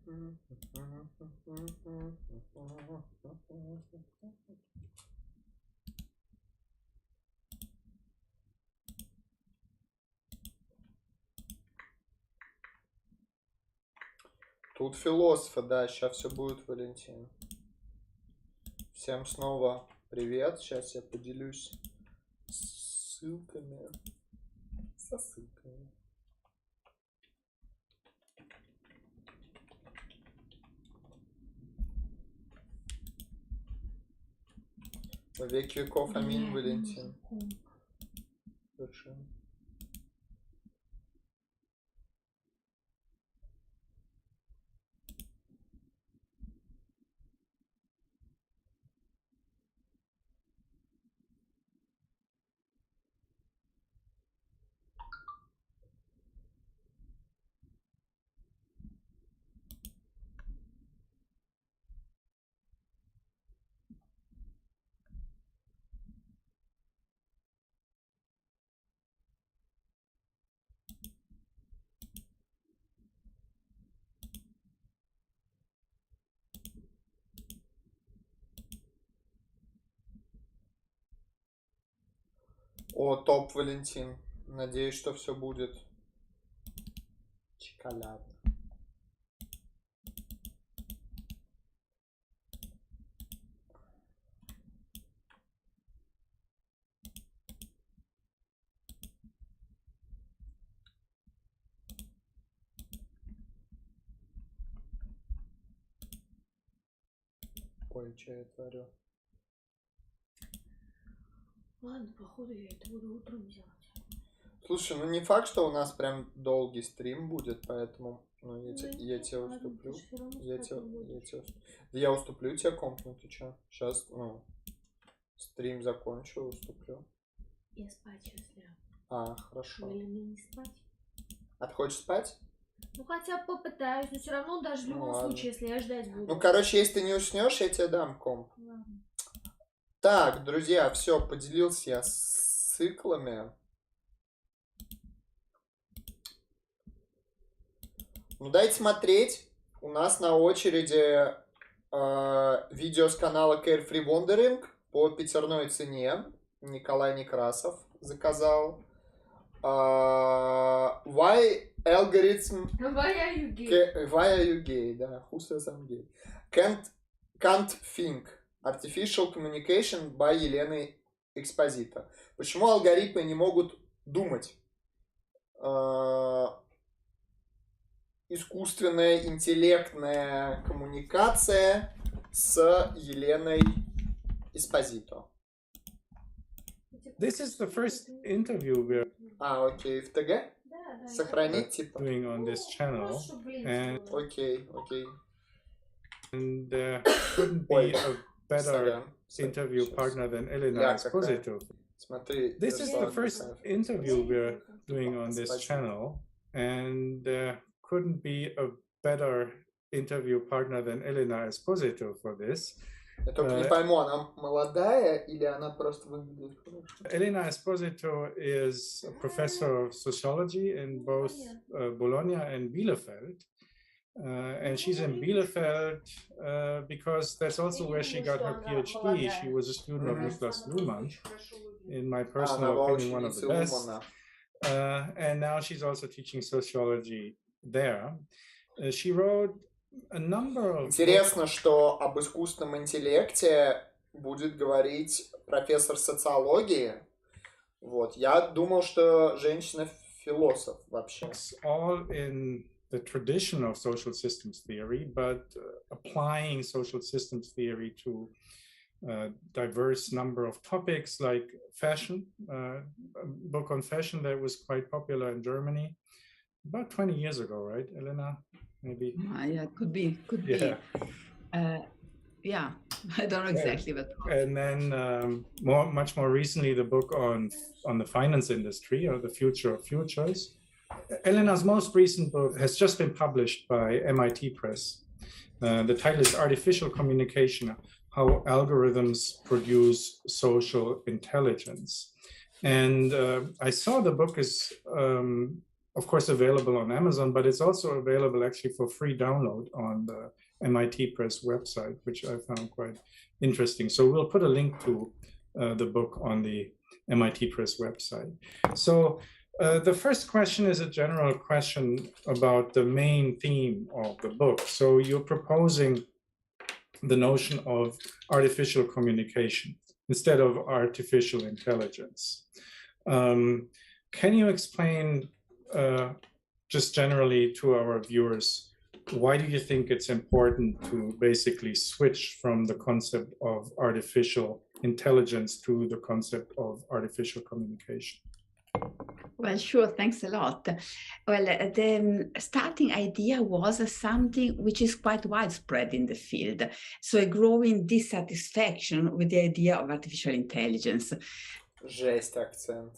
Тут философы, да, сейчас все будет, Валентин. Всем снова привет. Сейчас я поделюсь ссылками. Со ссылками. Во веки веков, аминь, Валентин. Совершенно. О, топ, Валентин. Надеюсь, что все будет. Чоколад. Ой, что я творю? Ладно, походу я это буду утром делать. Слушай, ну не факт, что у нас прям долгий стрим будет, поэтому я тебе уступлю. Я уступлю тебе комп, ну ты чё? Сейчас, стрим закончу, уступлю. Я спать сейчас лягу. А, хорошо. Или мне не спать? А ты хочешь спать? Ну хотя бы попытаюсь, но все равно даже в любом случае, если я ждать буду. Ну, короче, если ты не уснешь, я тебе дам комп. Ладно. Так, друзья, все, поделился я с циклами. Ну, дайте смотреть. У нас на очереди видео с канала Carefree Wondering по пятерной цене. Николай Некрасов заказал. Why algorithm... Why are you gay? Why are you gay? Да, who says I'm gay? Can't think. Artificial Communication by Елены Экспозита. Почему алгоритмы не могут думать? Искусственная интеллектная коммуникация с Еленой Экспозито. This is the first interview we're окей, в ТГ? Да, Сохранить, типа? doing on this channel, and Окей. there couldn't be a better interview partner than Elena Esposito. Смотри, This is the first interview we're doing on this channel, and there couldn't be a better interview partner than Elena Esposito for this. Я только не пойму, она молодая или она просто выглядит хорошо? Elena Esposito is a professor of sociology in both Bologna and Bielefeld. And she's in Bielefeld because that's also where she got her PhD. She was a student of Niklas Luhmann, in my personal opinion, one of the best. And now she's also teaching sociology there. She wrote a number of... Интересно, что об искусственном интеллекте будет говорить профессор социологии. Вот. Я думал, что женщина-философ вообще. All in the tradition of social systems theory, but applying social systems theory to a diverse number of topics like fashion, a book on fashion that was quite popular in Germany about 20 years ago, right, Elena? Maybe. Yeah, could be. Yeah, I don't know exactly, but. And then much more recently, the book on the finance industry, or the future of futures. Elena's most recent book has just been published by MIT Press. The title is Artificial Communication: How Algorithms Produce Social Intelligence. And I saw the book is of course, available on Amazon, but it's also available actually for free download on the MIT Press website, which I found quite interesting. So we'll put a link to the book on the MIT Press website. So the first question is a general question about the main theme of the book. So you're proposing the notion of artificial communication instead of artificial intelligence. Can you explain just generally to our viewers, why do you think it's important to basically switch from the concept of artificial intelligence to the concept of artificial communication? Well, sure. Thanks a lot. Well, the starting idea was something which is quite widespread in the field. So a growing dissatisfaction with the idea of artificial intelligence. Жесть, акцент.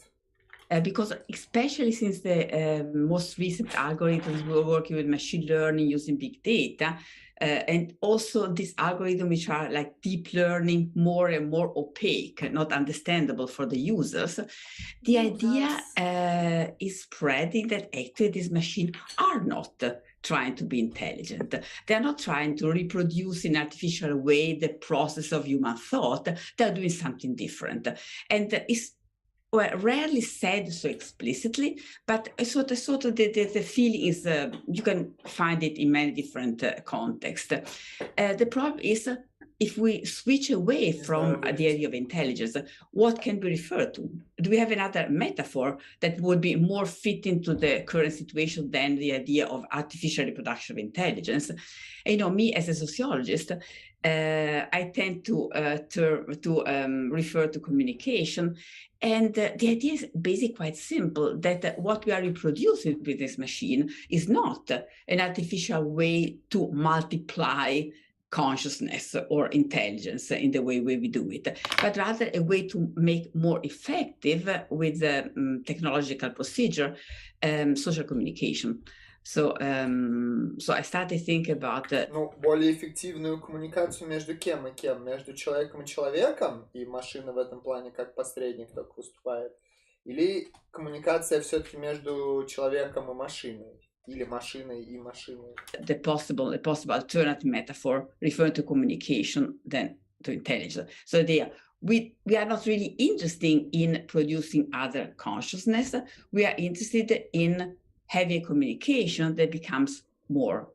Because especially since the most recent algorithms were working with machine learning using big data, and also these algorithms which are like deep learning, more and more opaque, not understandable for the users, the idea is spreading that actually these machines are not trying to be intelligent. They're not trying to reproduce in artificial way the process of human thought. They're doing something different. And it's rarely said so explicitly, but sort of the feeling is, you can find it in many different contexts. The problem is, if we switch away from the idea of intelligence, what can be referred to? Do we have another metaphor that would be more fitting to the current situation than the idea of artificial reproduction of intelligence? You know, me as a sociologist, I tend to refer to communication. And the idea is basically quite simple, that what we are reproducing with this machine is not an artificial way to multiply consciousness or intelligence in the way we do it, but rather a way to make more effective with the technological procedure, social communication. So I started thinking about... Ну, более эффективную коммуникацию между кем и кем? Между человеком и человеком, и машина в этом плане как посредник только выступает? Или коммуникация все-таки между человеком и машиной? Или машиной и машиной? The possible alternative metaphor referring to communication than to intelligence. So we are not really interested in producing other consciousness. We are interested in having a communication that becomes more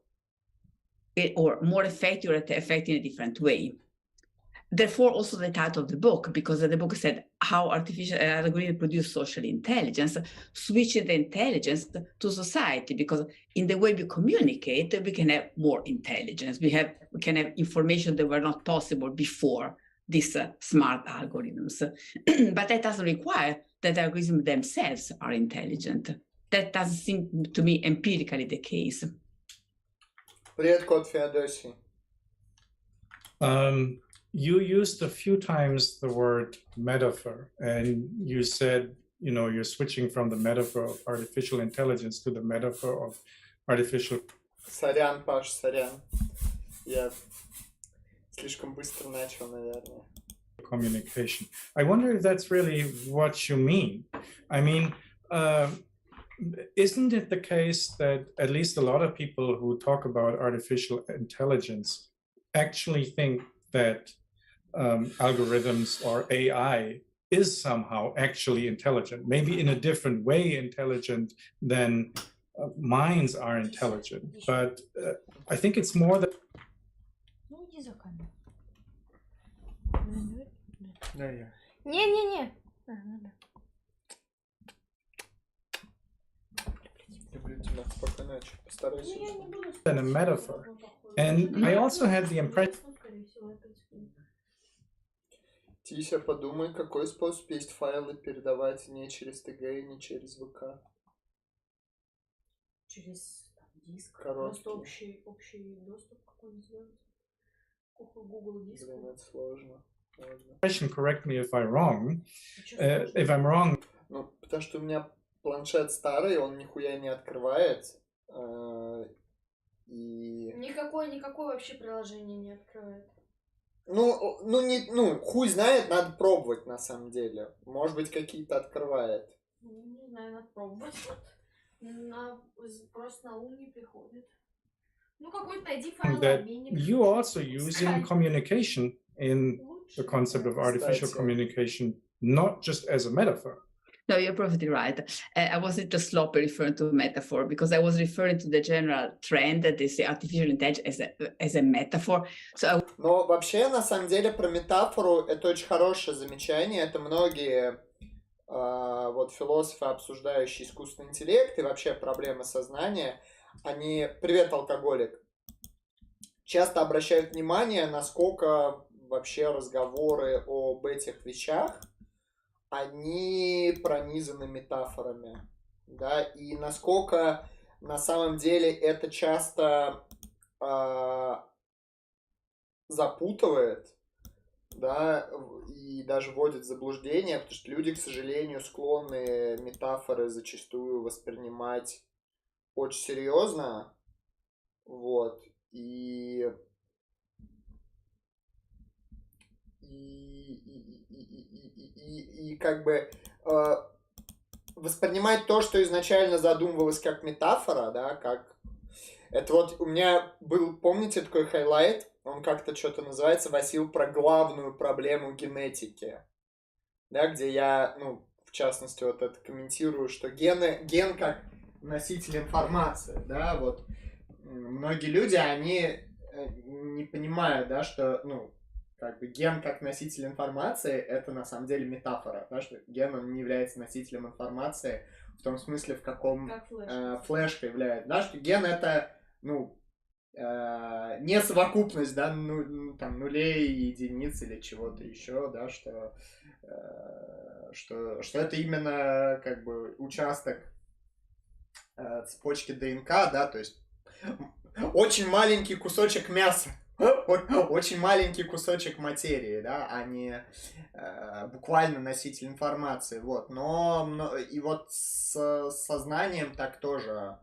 effective or effective in a different way. Therefore, also the title of the book, because the book said how artificial algorithms produce social intelligence, switching the intelligence to society, because in the way we communicate, we can have more intelligence. We can have information that were not possible before these smart algorithms. But that doesn't require that the algorithms themselves are intelligent. That doesn't seem to me empirically the case. Привет, кот Феодосий. You used a few times the word metaphor, and you said, you know, you're switching from the metaphor of artificial intelligence to the metaphor of artificial... Сорян, Паш, сорян. Я слишком быстро начал, наверное. Communication. I wonder if that's really what you mean. I mean, isn't it the case that at least a lot of people who talk about artificial intelligence actually think that algorithms or AI is somehow actually intelligent, maybe in a different way intelligent than minds are intelligent, but I think it's more that... Не-не-не. than a metaphor. And I also had the impression... Тися, подумай, какой способ есть файлы передавать не через ТГ и не через ВК. Через диск. Короткий. Просто общий доступ какой-нибудь сделать. Google диск. Блин, это сложно. Correct me if I'm wrong. Ну, потому что у меня планшет старый, он нихуя не открывает. И... Никакое вообще приложение не открывает. Хуй знает, надо пробовать на самом деле. Может быть, какие-то открывает. Не знаю, надо пробовать. Просто на ум не приходит. Ну, какой-то найди файл that you also using communication in the concept of artificial communication, not just as a metaphor. No, you're perfectly right. I wasn't just sloppy referring to a metaphor because I was referring to the general trend that is the artificial intelligence as a metaphor. So Но вообще, на самом деле, про метафору это очень хорошее замечание. Это многие вот философы, обсуждающие искусственный интеллект и вообще проблемы сознания, они, привет, алкоголик, часто обращают внимание, насколько вообще разговоры об этих вещах, они пронизаны метафорами, да, и насколько на самом деле это часто запутывает, да, и даже вводит в заблуждение, потому что люди, к сожалению, склонны метафоры зачастую воспринимать очень серьезно, вот, и как бы воспринимать то, что изначально задумывалось как метафора, да, как... Это вот у меня был, помните, такой хайлайт, он как-то что-то называется, Василий, про главную проблему генетики, да, где я, ну, в частности, вот это комментирую, что ген как носитель информации, да, вот многие люди, они не понимают, да, что, ну, как бы ген как носитель информации, это на самом деле метафора, да, что ген, он не является носителем информации в том смысле, в каком флешка является, да, что ген это, ну, не совокупность, да, ну, там, нулей, единиц или чего-то еще, да, что это именно, как бы, участок цепочки ДНК, да, то есть очень маленький кусочек мяса, очень маленький кусочек материи, да, а не буквально носитель информации, вот, но и вот с сознанием так тоже,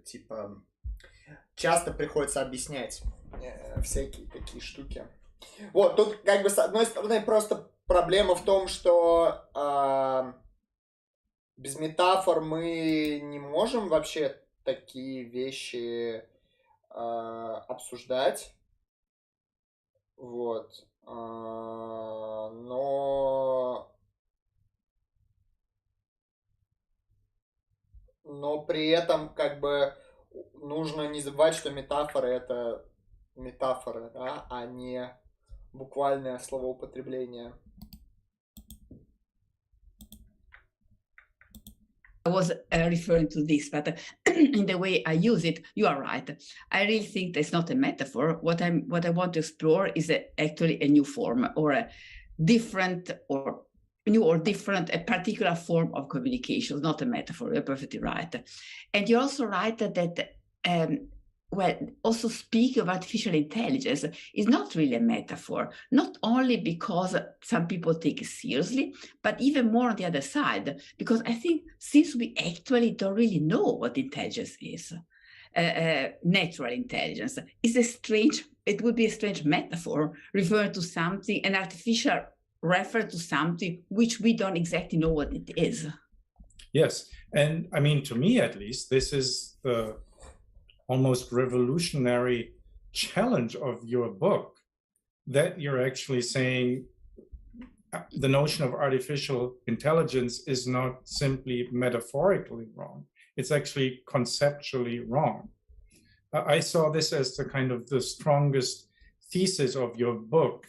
типа, часто приходится объяснять всякие такие штуки. Вот, тут как бы с одной стороны просто проблема в том, что без метафор мы не можем вообще такие вещи обсуждать, вот, но при этом как бы нужно не забывать, что метафоры это метафоры, да, а не буквальное словоупотребление. I was referring to this, but in the way I use it, you are right. I really think that's not a metaphor. What I want to explore is actually a new form or a different or new or different, a particular form of communication, not a metaphor. You're perfectly right. And you're also right that well, also speak of artificial intelligence is not really a metaphor, not only because some people take it seriously, but even more on the other side, because I think since we actually don't really know what intelligence is, natural intelligence is it would be a strange metaphor referring to something, an artificial reference to something which we don't exactly know what it is. Yes, and I mean, to me at least, this is the almost revolutionary challenge of your book, that you're actually saying the notion of artificial intelligence is not simply metaphorically wrong, it's actually conceptually wrong. I saw this as the kind of the strongest thesis of your book,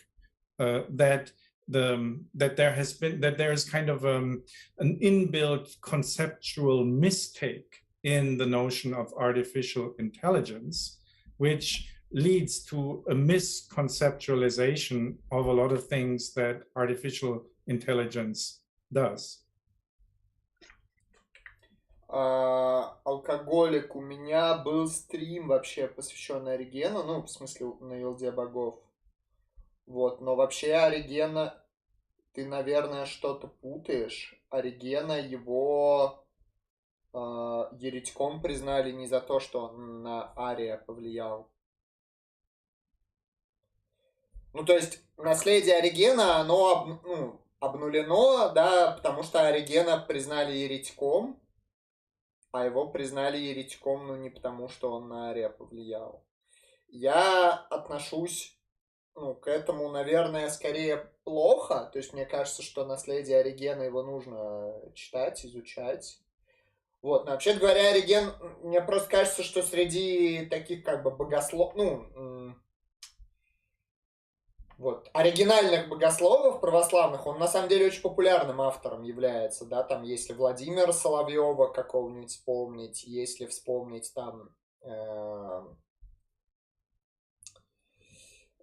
that there is kind of an inbuilt conceptual mistake in the notion of artificial intelligence, which leads to a misconceptualization of a lot of things that artificial intelligence does. Алкоголик, у меня был стрим вообще посвященный Оригену, ну, в смысле, на Елде богов. Вот, но вообще Оригена, ты, наверное, что-то путаешь. Оригена, его еретиком признали не за то, что он на Ария повлиял. Ну, то есть, наследие Оригена, оно обнулено, да, потому что Оригена признали еретиком, а его признали еретиком, ну, не потому, что он на Ария повлиял. Я отношусь, ну, к этому, наверное, скорее плохо. То есть мне кажется, что наследие Оригена, его нужно читать, изучать. Вот, но вообще говоря, Ориген, мне просто кажется, что среди таких как бы вот, оригинальных богословов православных, он на самом деле очень популярным автором является, да, там, если Владимира Соловьева какого-нибудь вспомнить, если вспомнить там,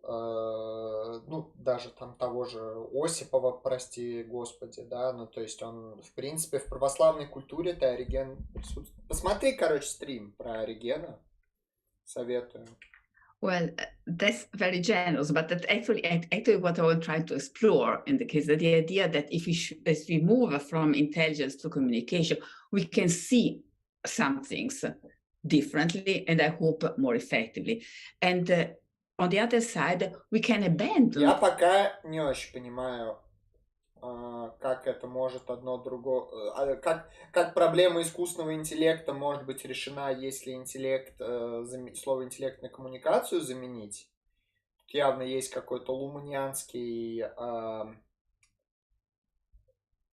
ну, даже там того же Осипова, прости господи, да, ну, то есть он, в принципе, в православной культуре-то Ориген присутствует. Посмотри, короче, стрим про Оригена, советую. Well, that's very generous, but that's actually what I was trying to explore in the case of the idea that as we move from intelligence to communication, we can see some things differently and I hope more effectively. And on the other side, we can abandon. Я пока не очень понимаю, как это может одно другое... Как проблема искусственного интеллекта может быть решена, если слово интеллект на коммуникацию заменить. Тут явно есть какой-то луманианский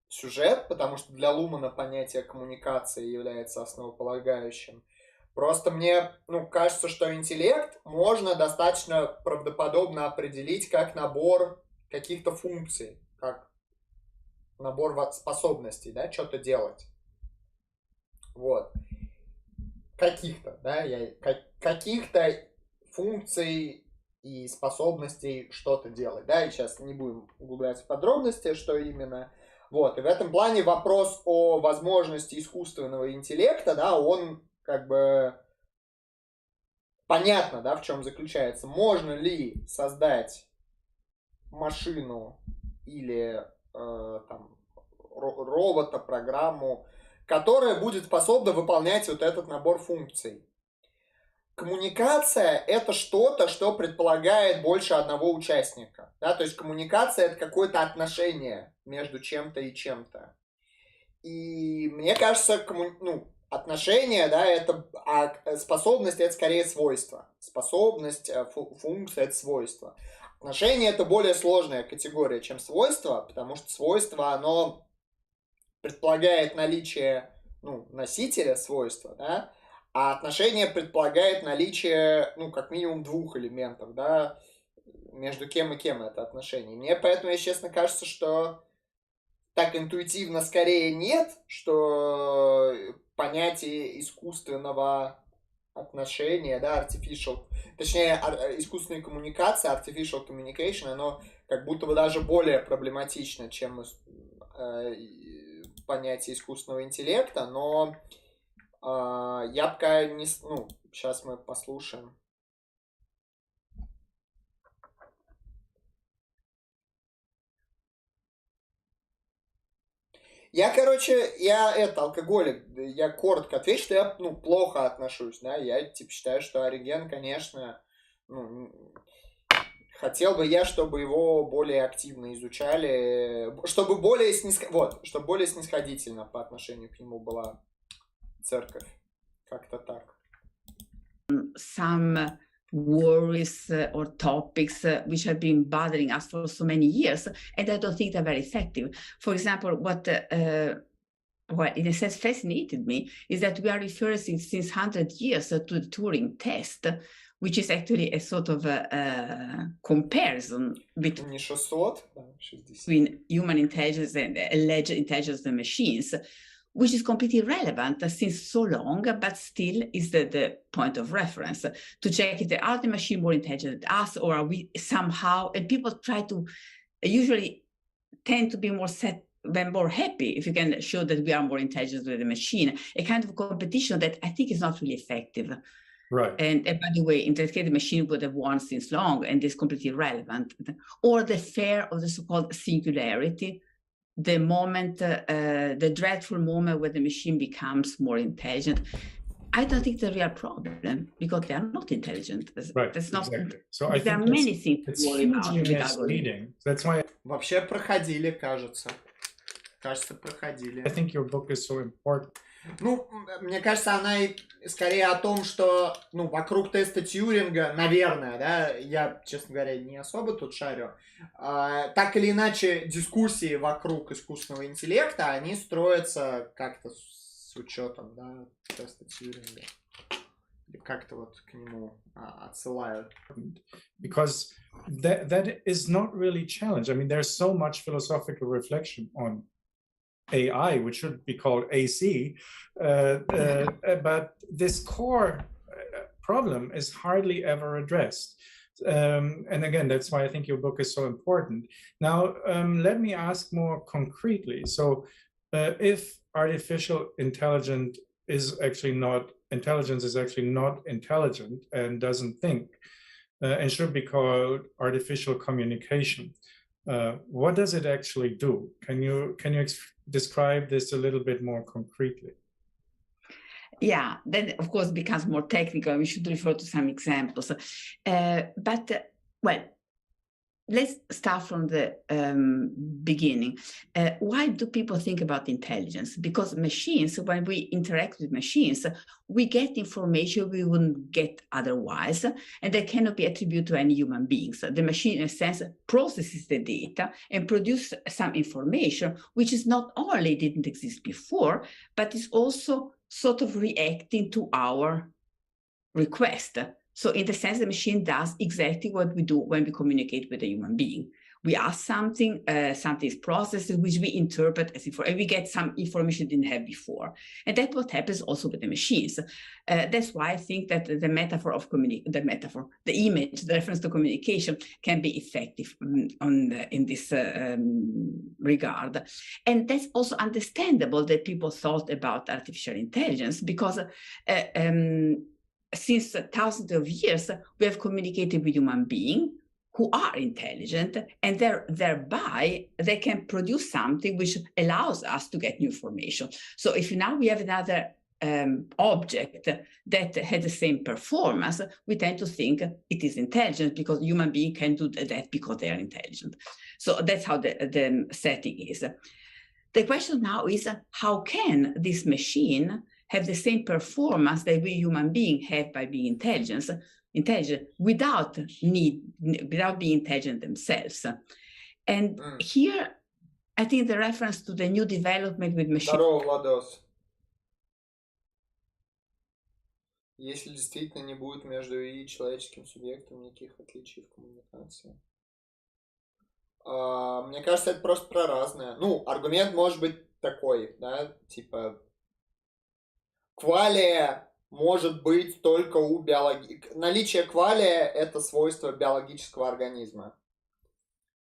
сюжет, потому что для Лумана понятие коммуникации является основополагающим. Просто мне, ну, кажется, что интеллект можно достаточно правдоподобно определить как набор каких-то функций, как набор способностей, да, что-то делать. Вот. Каких-то, да, каких-то функций и способностей что-то делать, да, и сейчас не будем углубляться в подробности, что именно. Вот, и в этом плане вопрос о возможности искусственного интеллекта, да, он как бы понятно, да, в чем заключается. Можно ли создать машину или там, робота, программу, которая будет способна выполнять вот этот набор функций. Коммуникация – это что-то, что предполагает больше одного участника. Да? То есть коммуникация – это какое-то отношение между чем-то и чем-то. И мне кажется, отношение, да, это, а способность – это скорее свойство. Способность, функция – это свойство. Отношение – это более сложная категория, чем свойство, потому что свойство, оно предполагает наличие, ну, носителя свойства, да, а отношение предполагает наличие, ну, как минимум двух элементов, да, между кем и кем это отношение. Мне поэтому, если честно, кажется, что так интуитивно скорее нет, что понятие искусственного отношения, да, точнее, искусственная коммуникация, artificial communication, оно как будто бы даже более проблематично, чем понятие искусственного интеллекта, но я пока не... Ну, сейчас мы послушаем. Я, короче, алкоголик, я коротко отвечу, что я, ну, плохо отношусь, да, я, типа, считаю, что Ориген, конечно, ну, хотел бы я, чтобы его более активно изучали, чтобы более снисходительно по отношению к нему была церковь, как-то так. Some worries or topics which have been bothering us for so many years, and I don't think they're very effective. For example, what in a sense fascinated me is that we are referring since 100 years to the Turing test, which is actually a sort of comparison between human intelligence and alleged intelligence of machines, which is completely irrelevant since so long, but still is the point of reference to check if are the machine more intelligent than us, or are we somehow, and people try to usually tend to be more happy if you can show that we are more intelligent than the machine, a kind of competition that I think is not really effective. Right. And by the way, in that case, the machine would have won since long, and is completely irrelevant. Or the fear of the so-called singularity, the moment, the dreadful moment where the machine becomes more intelligent. I don't think it's a real problem because they are not intelligent. Right, that's not, exactly. So I there think are many things it's to worry about hugely with misleading. That's why Вообще проходили, кажется. Кажется, проходили. I think your book is so important. Ну, мне кажется, она скорее о том, что, ну, вокруг теста Тьюринга, наверное, да, я, честно говоря, не особо тут шарю, так или иначе, дискуссии вокруг искусственного интеллекта, они строятся как-то с учетом, да, теста Тьюринга. Как-то вот к нему отсылают. Because that is not really challenge. I mean, there's so much philosophical reflection on AI, which should be called AC, but this core problem is hardly ever addressed. And again, that's why I think your book is so important. Now, let me ask more concretely. So if artificial intelligence is actually not intelligent and doesn't think, and should be called artificial communication, what does it actually do? Can you describe this a little bit more concretely? Yeah, then of course becomes more technical. We should refer to some examples. Well, let's start from the beginning. Why do people think about intelligence? Because machines, when we interact with machines, we get information we wouldn't get otherwise, and that cannot be attributed to any human beings. The machine, in a sense, processes the data and produces some information, which is not only didn't exist before, but is also sort of reacting to our request. So in the sense, the machine does exactly what we do when we communicate with a human being. We ask something, something is processed, which we interpret as information, and we get some information we didn't have before. And that's what happens also with the machines. That's why I think that the metaphor of the image, the reference to communication can be effective in this regard. And that's also understandable that people thought about artificial intelligence, because since thousands of years, we have communicated with human beings who are intelligent, and thereby they can produce something which allows us to get new information. So if now we have another object that had the same performance, we tend to think it is intelligent because human beings can do that because they are intelligent. So that's how the setting is. The question now is, how can this machine have the same performance that we human beings have by being intelligent without being intelligent themselves? And here, I think the reference to the new development with machine. Здорово, Владос. Если действительно не будет между ИИ и человеческим субъектом никаких отличий в коммуникации. Мне кажется, это просто про разное. Ну, аргумент может быть такой, да, типа, квалия может быть только у наличие квалия — это свойство биологического организма.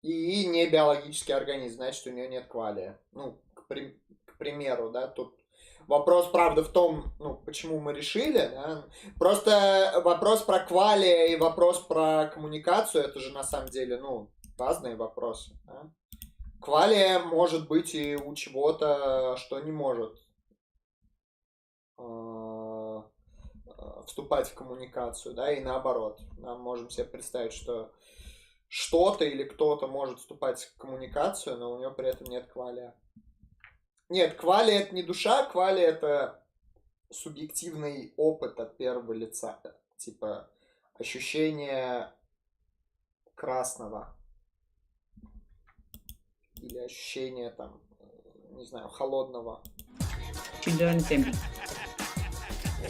И не биологический организм, значит, у нее нет квалия. Ну, к примеру, да, тут вопрос, правда, в том, ну, почему мы решили, да? Просто вопрос про квалия и вопрос про коммуникацию, это же на самом деле, ну, разные вопросы. Да? Квалия может быть и у чего-то, что не может вступать в коммуникацию, да, и наоборот. Мы можем себе представить, что что-то или кто-то может вступать в коммуникацию, но у него при этом нет квалия. Нет, квалия — это не душа, квалия — это субъективный опыт от первого лица, типа ощущение красного или ощущение там, не знаю, холодного.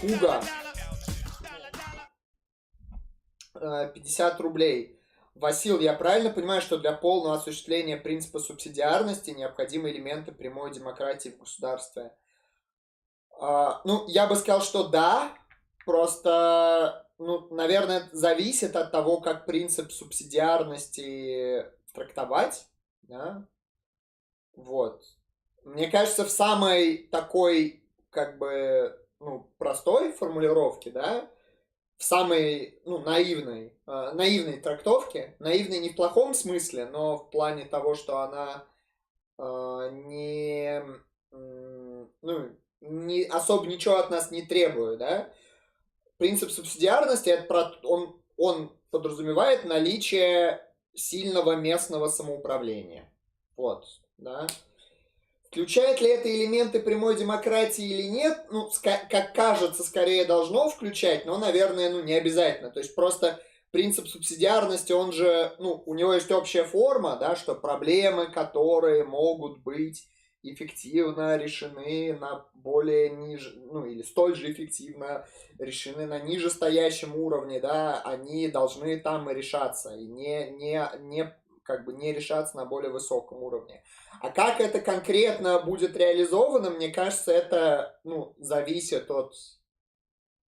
Хуга. 50 рублей. Васил, я правильно понимаю, что для полного осуществления принципа субсидиарности необходимы элементы прямой демократии в государстве? Ну, я бы сказал, что да, просто, ну, наверное, зависит от того, как принцип субсидиарности трактовать, да? Вот. Мне кажется, в самой такой, как бы, ну, простой формулировке, да, в самой, ну, наивной трактовке, наивной не в плохом смысле, но в плане того, что она не особо ничего от нас не требует, да. Принцип субсидиарности, это он подразумевает наличие сильного местного самоуправления. Вот, да. Включает ли это элементы прямой демократии или нет? Ну, как кажется, скорее должно включать, но, наверное, ну, не обязательно. То есть просто принцип субсидиарности, он же, ну, у него есть общая форма, да, что проблемы, которые могут быть эффективно решены на более ну, или столь же эффективно решены на нижестоящем уровне, да, они должны там и решаться, и как бы не решаться на более высоком уровне. А как это конкретно будет реализовано, мне кажется, это, ну, зависит от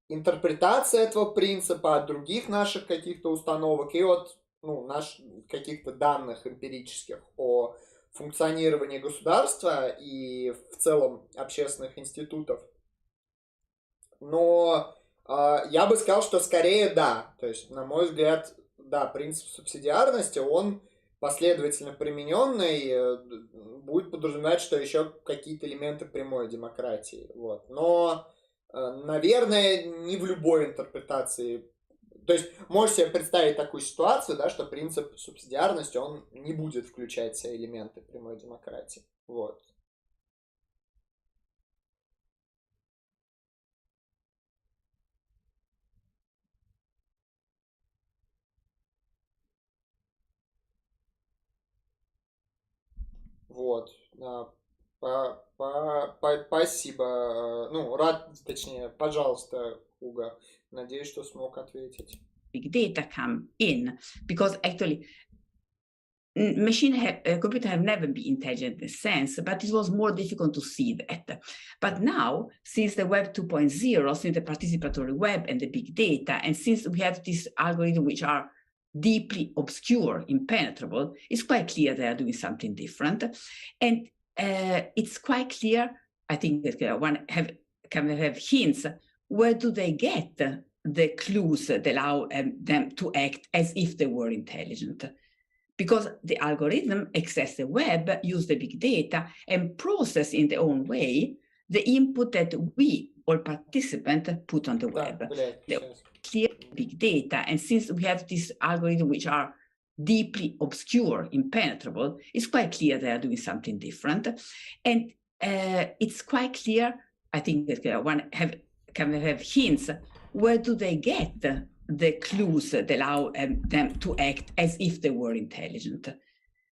интерпретации этого принципа, от других наших каких-то установок и от, ну, наших каких-то данных эмпирических о функционировании государства и в целом общественных институтов. Но я бы сказал, что скорее да. То есть, на мой взгляд, да, принцип субсидиарности, он последовательно примененный, будет подразумевать, что еще какие-то элементы прямой демократии. Вот. Но, наверное, не в любой интерпретации. То есть, можете себе представить такую ситуацию, да, что принцип субсидиарности, он не будет включать в себя элементы прямой демократии. Вот. Вот. Спасибо. Ну, точнее, пожалуйста, Уга. Надеюсь, что смог ответить. Big data come in, because actually computer have never been intelligent in a sense, but it was more difficult to see that. But now, since the Web 2.0, since the participatory web and the big data, and since we have these algorithms which are deeply obscure, impenetrable, it's quite clear they are doing something different. And it's quite clear, I think that one can have hints, where do they get the clues that allow them to act as if they were intelligent? Because the algorithm access the web, use the big data, and process in their own way the input that we, all participants, put on the web. The clear big data, and since we have these algorithms which are deeply obscure, impenetrable, it's quite clear they are doing something different. And it's quite clear, I think that one can have hints, where do they get the clues that allow them to act as if they were intelligent?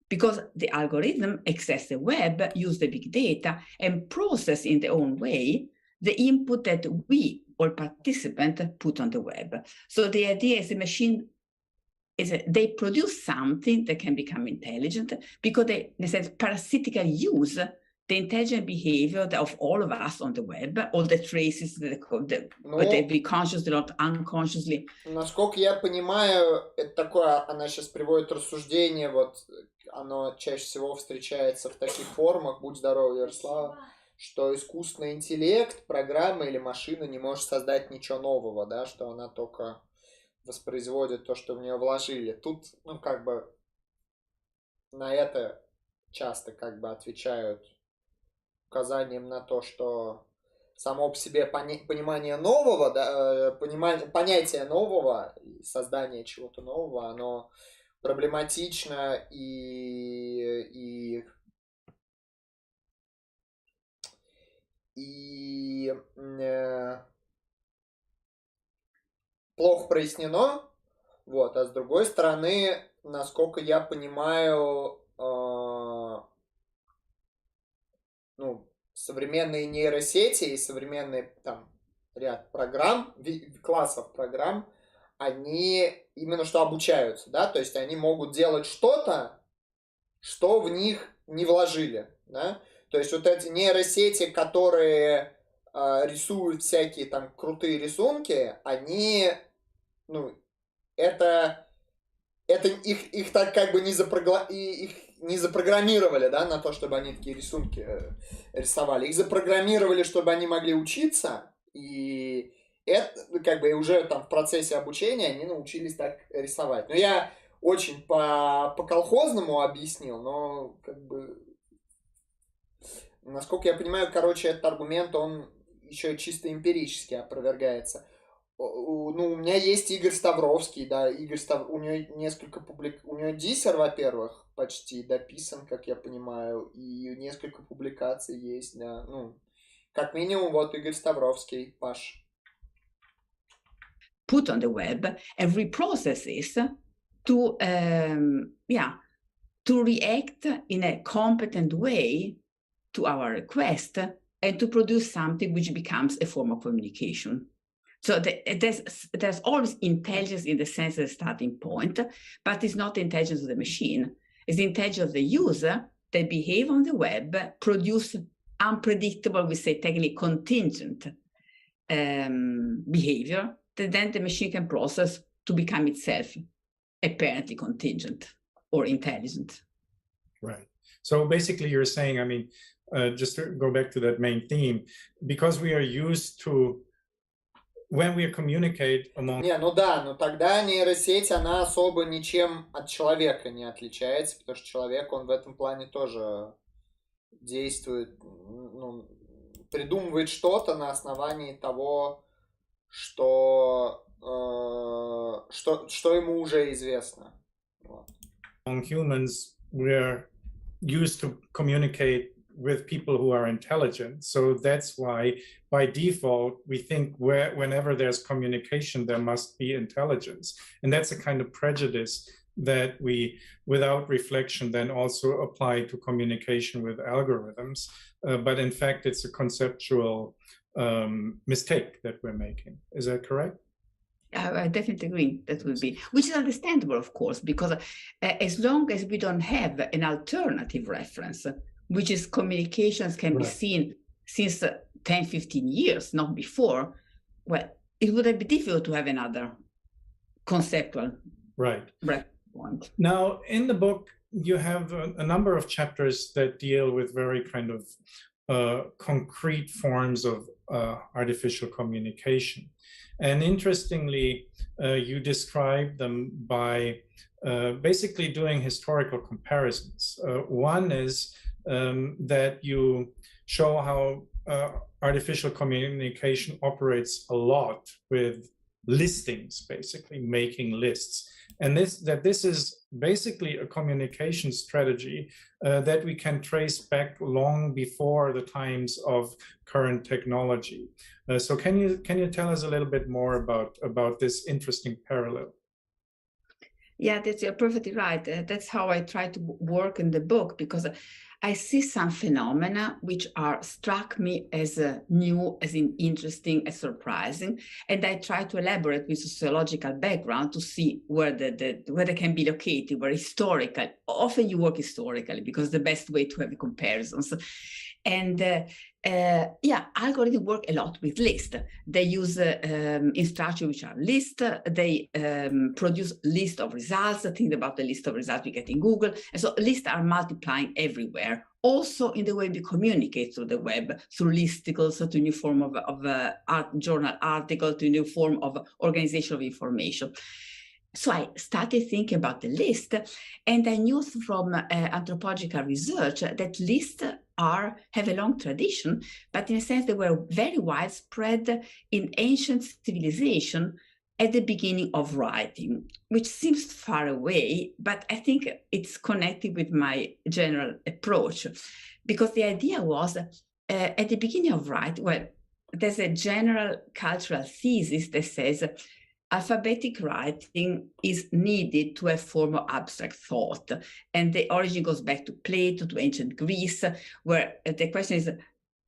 Because the algorithm access the web, use the big data, and process in their own way the input that we, or participants, put on the web. So the idea is the machine is they produce something that can become intelligent because they, in a sense, parasitically use the intelligent behavior of all of us on the web, all the traces that we consciously or unconsciously. Насколько я понимаю, это такое, она сейчас приводит рассуждение, вот оно чаще всего встречается в таких формах, будь здоров, Ярослава, что искусственный интеллект, программа или машина не может создать ничего нового, да, что она только воспроизводит то, что в нее вложили. Тут, ну, как бы на это часто как бы отвечают указанием на то, что само по себе понимание нового, да, понятие нового, создание чего-то нового, оно проблематично и плохо прояснено, вот, а с другой стороны, насколько я понимаю, ну, современные нейросети и современный там ряд программ, классов программ, они именно что обучаются, да, то есть они могут делать что-то, что в них не вложили, да, то есть вот эти нейросети, которые рисуют всякие там крутые рисунки, они, ну, это их так как бы их не запрограммировали, да, на то, чтобы они такие рисунки рисовали. Их запрограммировали, чтобы они могли учиться, и это, как бы, уже там в процессе обучения они научились так рисовать. Но я очень по-колхозному объяснил, но, как бы, насколько я понимаю, короче, этот аргумент, он еще чисто эмпирически опровергается. Ну, у меня есть Игорь Ставровский, да, у него несколько у него диссер, во-первых, почти дописан, как я понимаю, и несколько публикаций есть, да, ну, как минимум, вот Игорь Ставровский, Паш. Put on the web and reprocesses to, to react in a competent way to our request and to produce something which becomes a form of communication. So there's always intelligence in the sense of the starting point, but it's not the intelligence of the machine. It's the intelligence of the user that behave on the web, produce unpredictable, we say technically contingent behavior that then the machine can process to become itself apparently contingent or intelligent. Right. So basically you're saying, I mean, just to go back to that main theme, because we are used to, when we communicate among... Не, ну да, но тогда нейросеть, она особо ничем от человека не отличается, потому что человек, он в этом плане тоже действует, ну, придумывает что-то на основании того, что ему уже известно. Вот. Among humans, we're used to communicate with people who are intelligent. So that's why, by default, we think whenever there's communication, there must be intelligence. And that's a kind of prejudice that we, without reflection, then also apply to communication with algorithms. But in fact, it's a conceptual mistake that we're making. Is that correct? I definitely agree that would be, which is understandable, of course, because as long as we don't have an alternative reference, which is communications can be seen since 10, 15 years, not before, well, it would be difficult to have another conceptual point. Now, in the book, you have a number of chapters that deal with very kind of concrete forms of artificial communication. And interestingly, you describe them by basically doing historical comparisons. One is that you show how artificial communication operates a lot with listings, basically making lists. And this is basically a communication strategy that we can trace back long before the times of current technology. So can you tell us a little bit more about this interesting parallel? Yeah, you're perfectly right. That's how I try to work in the book, because I see some phenomena which are struck me as new, as interesting, as surprising, and I try to elaborate with sociological background to see where they can be located, where historical. Often you work historically because the best way to have comparisons. And algorithms work a lot with lists. They use instructions which are lists. They produce list of results. Think about the list of results we get in Google. And so lists are multiplying everywhere. Also in the way we communicate through the web, through listicles, to a new form of journal article, to a new form of organization of information. So I started thinking about the list, and I knew from anthropological research that lists have a long tradition, but in a sense they were very widespread in ancient civilization at the beginning of writing, which seems far away, but I think it's connected with my general approach, because the idea was at the beginning of writing, well, there's a general cultural thesis that says alphabetic writing is needed to a form of abstract thought. And the origin goes back to Plato, to ancient Greece, where the question is,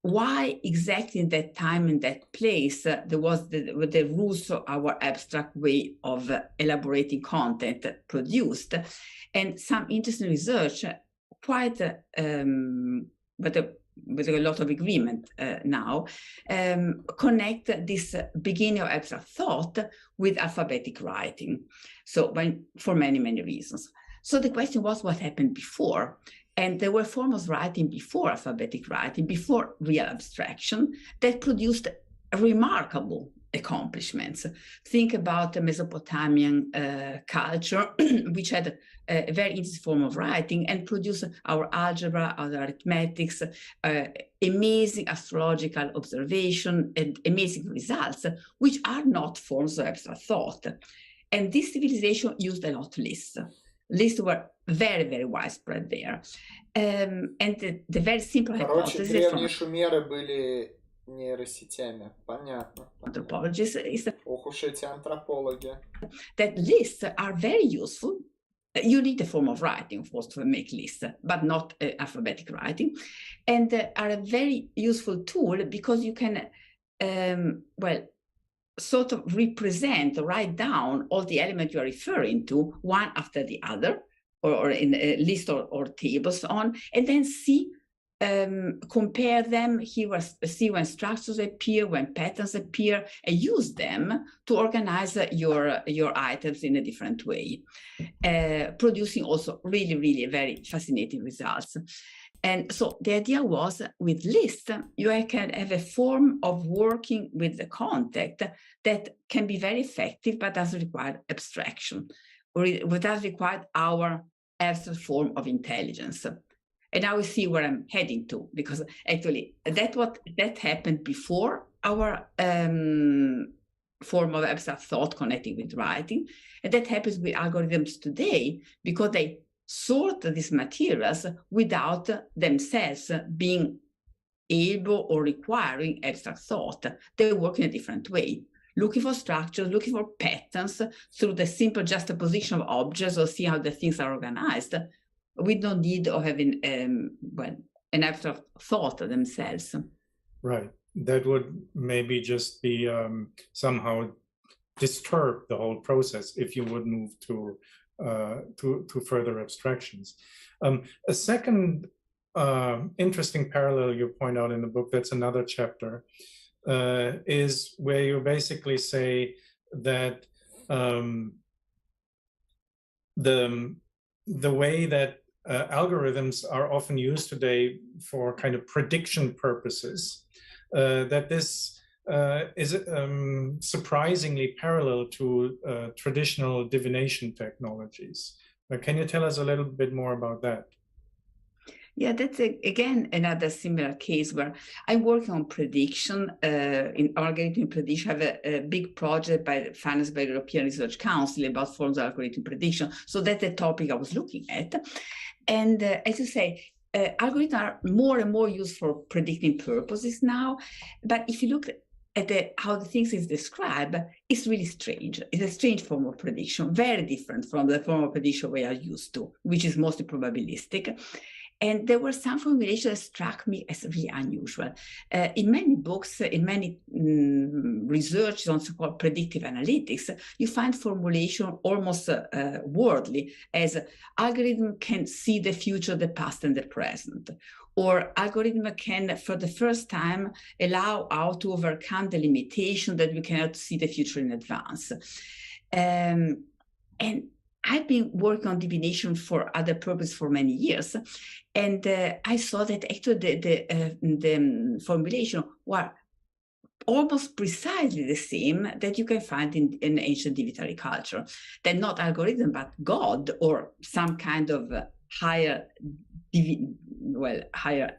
why exactly in that time, in that place, there was the rules of our abstract way of elaborating content produced? And some interesting research, quite with a lot of agreement now, connect this beginning of abstract thought with alphabetic writing. So for many, many reasons. So the question was what happened before? And there were forms of writing before alphabetic writing, before real abstraction, that produced remarkable accomplishments. Think about the Mesopotamian culture, which had a very interesting form of writing and produced our algebra, our arithmetics, amazing astrological observation and amazing results, which are not forms of abstract thought. And this civilization used a lot lists. Lists were very, very widespread there. And the very simple hypothesis древние шумеры были нейросетями. Понятно. Anthropologists is Ох уж эти антропологи. that lists are very useful. You need a form of writing, of course, to make lists, but not alphabetic writing, and are a very useful tool because you can, well, sort of represent, write down all the elements you are referring to, one after the other, or in a list or tables on, and then see, compare them, see when structures appear, when patterns appear, and use them to organize your items in a different way, producing also really, really very fascinating results. And so the idea was, with lists, you can have a form of working with the context that can be very effective, but doesn't require abstraction, or it does require our abstract form of intelligence. And now we see where I'm heading to, because actually that happened before our form of abstract thought connecting with writing, and that happens with algorithms today because they sort these materials without themselves being able or requiring abstract thought. They work in a different way, looking for structures, looking for patterns through the simple juxtaposition of objects, or see how the things are organized. We don't need of having well, an abstract thought themselves. Right. That would maybe just be somehow disturb the whole process if you would move to further abstractions. A second interesting parallel you point out in the book, that's another chapter, is where you basically say that the way that algorithms are often used today for kind of prediction purposes, that this is surprisingly parallel to traditional divination technologies. Can you tell us a little bit more about that? Yeah, that's again another similar case where I'm working on prediction, in algorithm prediction. I have a big project financed by the European Research Council about forms of algorithm prediction. So that's the topic I was looking at. And as you say, algorithms are more and more used for predicting purposes now. But if you look at how the things is described, it's really strange. It's a strange form of prediction, very different from the form of prediction we are used to, which is mostly probabilistic. And there were some formulations that struck me as really unusual. In many books, in many research on so-called predictive analytics, you find formulation almost wordly as algorithm can see the future, the past, and the present. Or algorithm can, for the first time, allow how to overcome the limitation that we cannot see the future in advance. And I've been working on divination for other purposes for many years, and I saw that actually the formulation were almost precisely the same that you can find in ancient divinatory culture. That not algorithm, but God or some kind of higher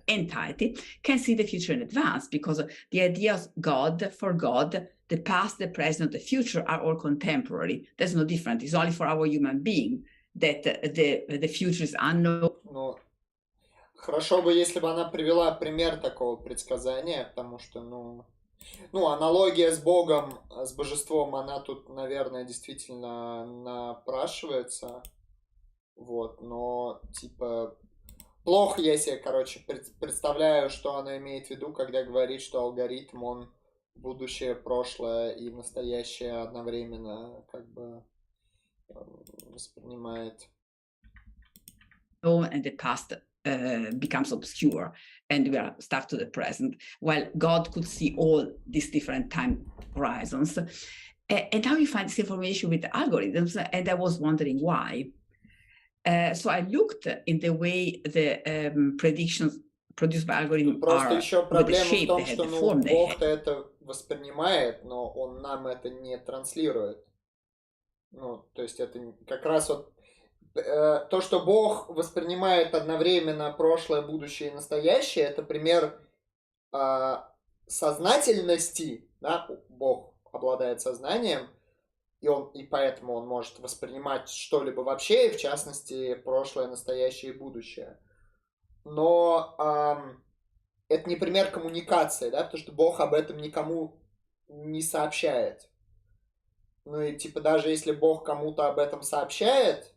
entity can see the future in advance, because the idea of God, for God, the past, the present, the future are all contemporary. There's no difference. It's only for our human being that the future is unknown. Ну, хорошо бы, если бы она привела пример такого предсказания, потому что, ну, аналогия с Богом, с божеством, она тут, наверное, действительно напрашивается. Вот, но, типа, плохо я себе, короче, представляю, что она имеет в виду, когда говорит, что алгоритм, он будущее, прошлое и настоящее одновременно как бы воспринимает. And the past becomes obscure, and we are stuck to the present, while God could see all these different time horizons. And now you find this information with the algorithms, and I was wondering why. So I looked in the way the predictions produced by algorithms Просто are, еще with the проблема в shape том, they had, что the form they Бог-то had. это воспринимает, но он нам это не транслирует. Ну, то есть это как раз вот то, что Бог воспринимает одновременно прошлое, будущее и настоящее, это пример сознательности, да, Бог обладает сознанием, и поэтому он может воспринимать что-либо вообще, и в частности, прошлое, настоящее и будущее. Но это не пример коммуникации, да, потому что Бог об этом никому не сообщает. Ну и типа даже если Бог кому-то об этом сообщает,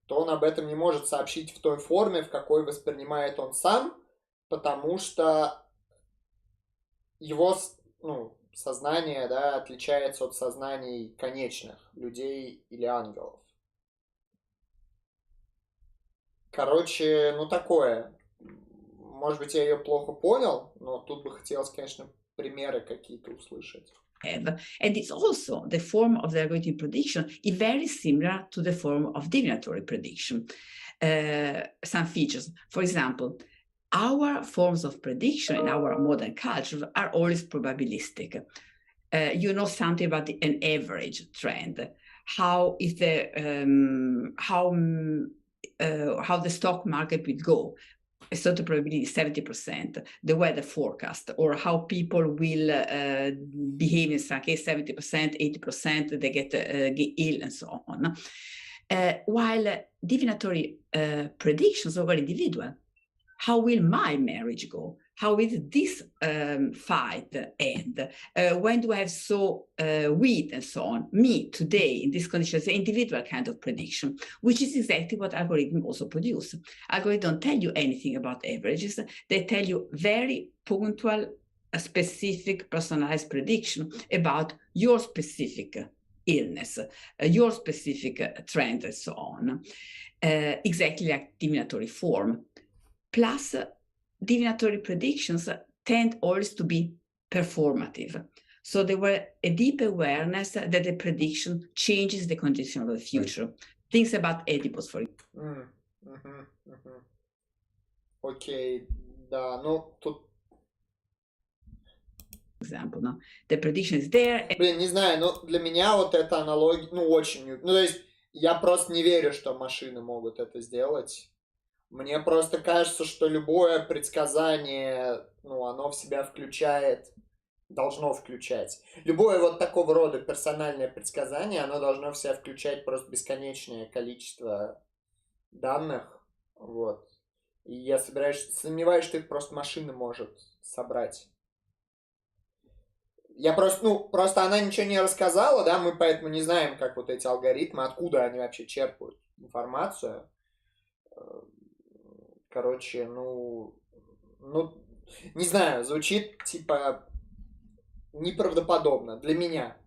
то он об этом не может сообщить в той форме, в какой воспринимает он сам, потому что его, ну, сознание, да, отличается от сознаний конечных людей или ангелов. Короче, ну такое. Может быть, я ее плохо понял, но тут бы хотелось, конечно, примеры какие-то услышать. And it's also the form of the algorithm prediction is very similar to the form of divinatory prediction. Some features, for example, our forms of prediction in our modern culture are always probabilistic. You know something about an average trend, how the stock market will go. A certain probability, 70%, the weather forecast, or how people will behave in some case, 70%, 80%, they get ill and so on. While divinatory predictions are very individual. How will my marriage go? How will this fight end? When do I have so wheat and so on? Me today in this condition is an individual kind of prediction, which is exactly what algorithms also produce. Algorithms don't tell you anything about averages. They tell you very punctual, specific, personalized prediction about your specific illness, your specific trend and so on. Exactly like divinatory form. Plus, divinatory predictions tend always to be performative. So there were a deep awareness that the prediction changes the condition of the future. Things about Oedipus, for Окей, да, ну тут... example, no? The prediction is there. Блин, не знаю, но для меня вот эта аналогия, ну очень... Ну то есть я просто не верю, что машины могут это сделать. Мне просто кажется, что любое предсказание, ну, оно в себя включает, должно включать. Любое вот такого рода персональное предсказание, оно должно в себя включать просто бесконечное количество данных, вот. И я сомневаюсь, что их просто машина может собрать. Я просто она ничего не рассказала, да, мы поэтому не знаем, как вот эти алгоритмы, откуда они вообще черпают информацию. Короче, ну, не знаю, звучит, типа, неправдоподобно для меня.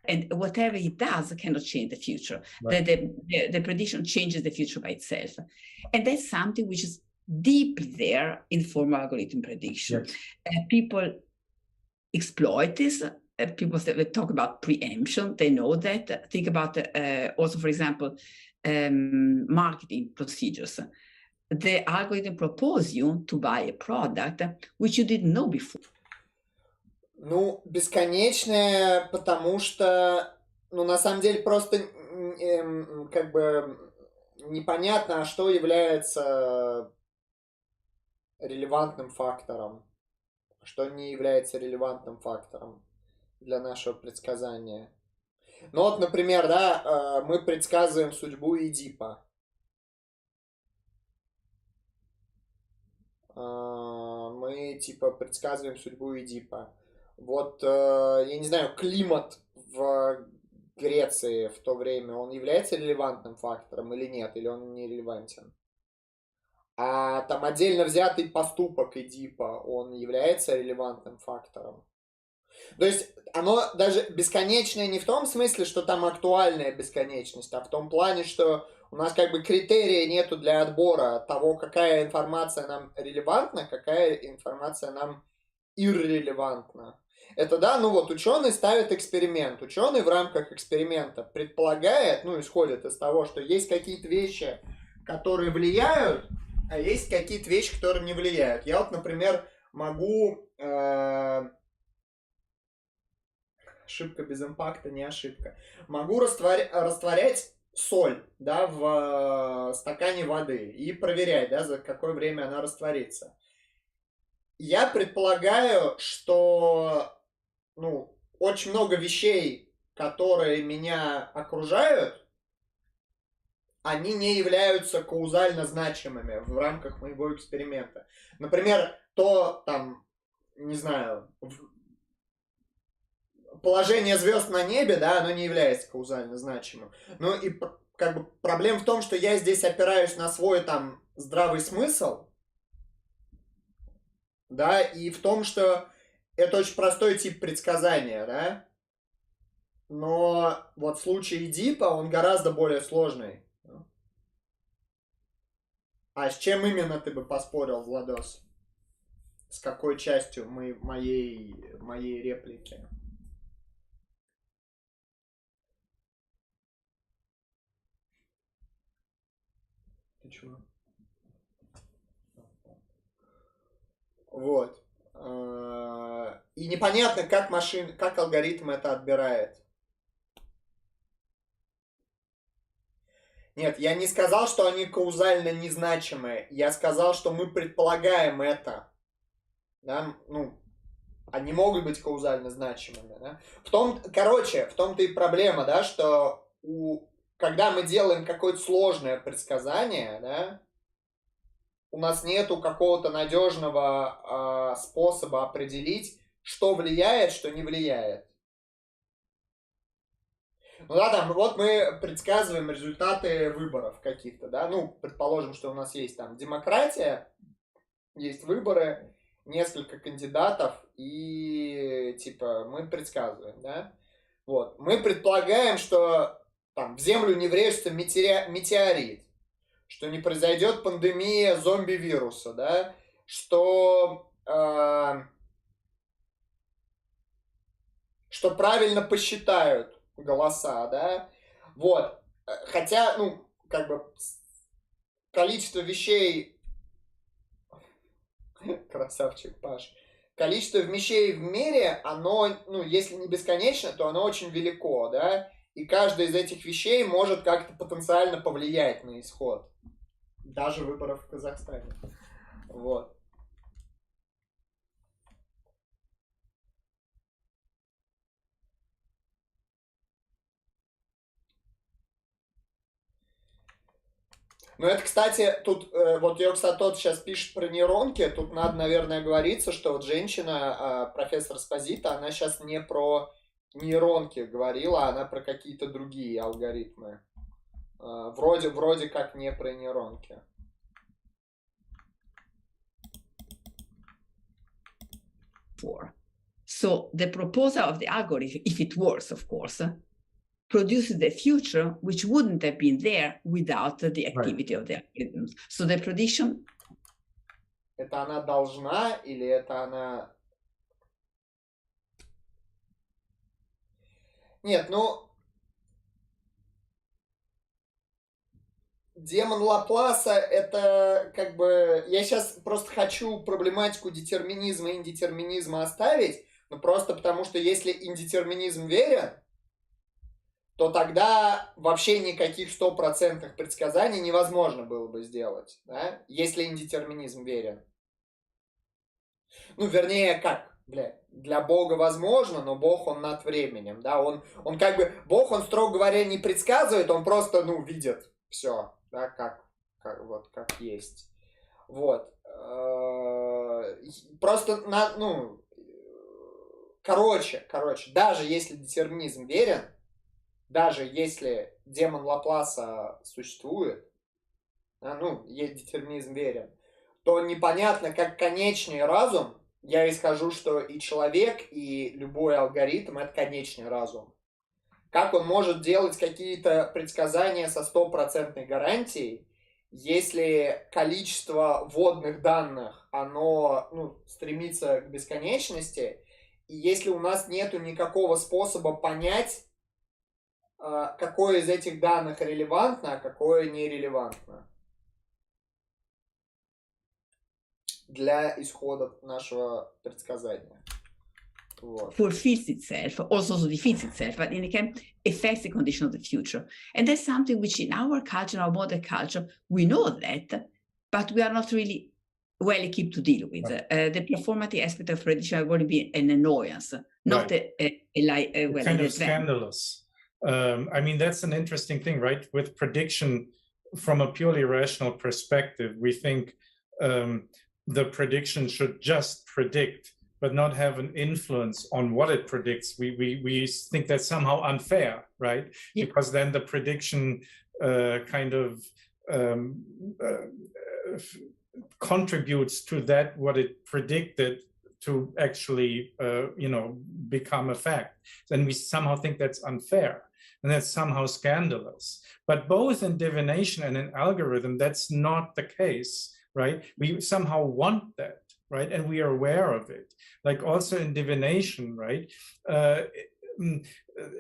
And whatever it does cannot change the future. Right. The prediction changes the future by itself. And that's something which is deeply there in formal algorithm prediction. Yes. People exploit this. People talk about preemption. They know that. Think about also, for example, marketing procedures. The algorithm proposes you to buy a product which you didn't know before. Ну, бесконечное, потому что, ну, на самом деле, просто как бы непонятно, что является релевантным фактором, что не является релевантным фактором для нашего предсказания. Ну вот, например, да, мы предсказываем судьбу Эдипа. Мы, типа, предсказываем судьбу Эдипа. Вот, я не знаю, климат в Греции в то время, он является релевантным фактором или нет, или он не релевантен? А там отдельно взятый поступок Эдипа, он является релевантным фактором? То есть оно даже бесконечное не в том смысле, что там актуальная бесконечность, а в том плане, что у нас как бы критерия нету для отбора того, какая информация нам релевантна, какая информация нам иррелевантна. Это да, ну вот ученый ставит эксперимент. Ученый в рамках эксперимента предполагает, ну исходит из того, что есть какие-то вещи, которые влияют, а есть какие-то вещи, которые не влияют. Я вот, например, могу... Ошибка без импакта, не ошибка. Могу растворять соль, да, в стакане воды и проверять, да, за какое время она растворится. я предполагаю, что, ну, очень много вещей, которые меня окружают, они не являются каузально значимыми в рамках моего эксперимента. Например, то, там, не знаю, положение звезд на небе, да, оно не является каузально значимым. Ну и как бы проблема в том, что я здесь опираюсь на свой там здравый смысл, да, и в том, что это очень простой тип предсказания, да, но вот случай Дипа, он гораздо более сложный. А с чем именно ты бы поспорил, Владос? С какой частью моей реплики? Ты чего? Вот. И непонятно, как алгоритм это отбирает. Нет, я не сказал, что они каузально незначимые. Я сказал, что мы предполагаем это. Да? Ну, они могут быть каузально значимыми. Да? В том-то и проблема, да, что когда мы делаем какое-то сложное предсказание, да, у нас нету какого-то надежного способа определить, что влияет, что не влияет. Ну да, там, вот мы предсказываем результаты выборов каких-то, да, ну, предположим, что у нас есть там демократия, есть выборы, несколько кандидатов, и, типа, мы предсказываем, да, вот. Мы предполагаем, что там в Землю не врежется метеорит, что не произойдет пандемия зомби-вируса, да, что правильно посчитают голоса, да, вот, хотя, ну, как бы, количество вещей, красавчик Паш, количество вещей в мире, оно, ну, если не бесконечно, то оно очень велико, да, и каждая из этих вещей может как-то потенциально повлиять на исход, даже выборов в Казахстане, вот. Ну, это, кстати, тут, вот кстати, тот сейчас пишет про нейронки, тут надо, наверное, говориться, что вот женщина, профессор Спозита, она сейчас не про нейронки говорила, она про какие-то другие алгоритмы. Вроде как не про нейронки. So the proposal of the algorithm, if it works, of course, produces the future which wouldn't have been there without the activity of the algorithms. So the prediction... Это она должна или это она... Нет, ну... Демон Лапласа, это как бы... Я сейчас просто хочу проблематику детерминизма и индетерминизма оставить, но просто потому, что если индетерминизм верен, то тогда вообще никаких 100% предсказаний невозможно было бы сделать, да? Если индетерминизм верен. Ну, вернее, как, для Бога возможно, но Бог, он над временем, да? Он как бы, Бог, он, строго говоря, не предсказывает, он просто, ну, видит все, да, как есть. Вот. Просто, короче, даже если детерминизм верен, даже если демон Лапласа существует, есть детерминизм верен, то непонятно, как конечный разум, я исхожу, что и человек, и любой алгоритм – это конечный разум. Как он может делать какие-то предсказания со 100% гарантией, если количество вводных данных, оно стремится к бесконечности, и если у нас нету никакого способа понять, какое из этих данных релевантно, а какое нерелевантно для исхода нашего предсказания. Вот. Fulfills itself, also defeats itself, but it can affect the condition of the future. And that's something which in our culture, our modern culture, we know that, but we are not really well equipped to deal with. The performative aspect of prediction are going to be an annoyance, not kind of scandalous. I mean, that's an interesting thing, right? With prediction, from a purely rational perspective, we think the prediction should just predict, but not have an influence on what it predicts. We think that's somehow unfair, right? Yeah. Because then the prediction kind of contributes to that what it predicted to actually become a fact. Then we somehow think that's unfair, and that's somehow scandalous. But both in divination and in algorithm, that's not the case, right? We somehow want that, right? And we are aware of it. Like also in divination, right?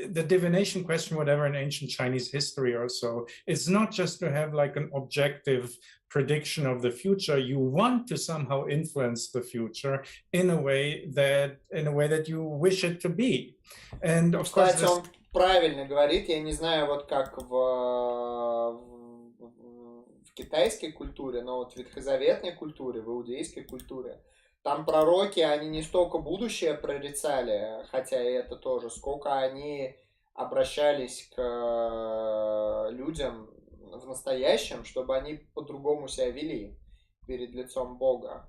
The divination question, whatever in ancient Chinese history or so, it's not just to have like an objective prediction of the future. You want to somehow influence the future in a way that you wish it to be. And of course, он правильно говорит. Я не знаю, вот как в китайской культуре, но вот в ветхозаветной культуре, в иудейской культуре, там пророки, они не столько будущее прорицали, хотя и это тоже, сколько они обращались к людям в настоящем, чтобы они по-другому себя вели перед лицом Бога.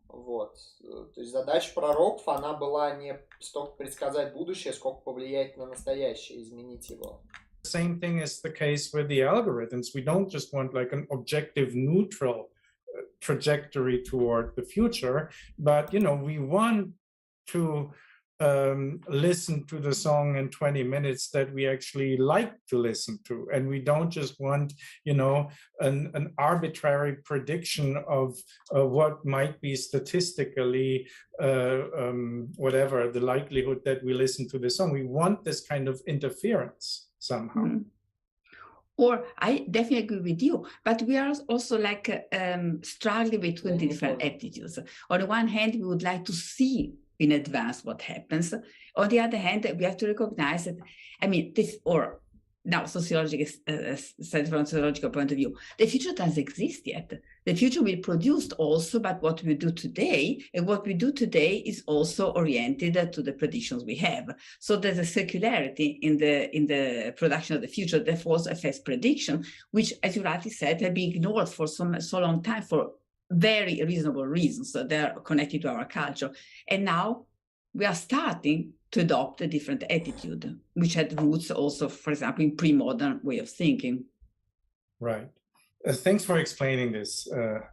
Вот. То есть задача пророков, она была не столько предсказать будущее, сколько повлиять на настоящее, изменить его. Same thing is the case with the algorithms. We don't just want like an objective neutral trajectory toward the future, but we want to listen to the song in 20 minutes that we actually like to listen to, and we don't just want an arbitrary prediction of what might be statistically whatever the likelihood that we listen to the song. We want this kind of interference somehow. Mm-hmm. Or I definitely agree with you, but we are also like struggling between the different attitudes. On the one hand, we would like to see in advance what happens. On the other hand, we have to recognize that, now sociological, from a sociological point of view, the future doesn't exist yet. The future will be produced also, but what we do today, and what we do today is also oriented to the predictions we have. So there's a circularity in the production of the future that force affects prediction, which, as you rightly said, have been ignored for so long time for very reasonable reasons that they're connected to our culture. And now we are starting to adopt a different attitude, which had roots also, for example, in pre-modern way of thinking. Right. Thanks for explaining this,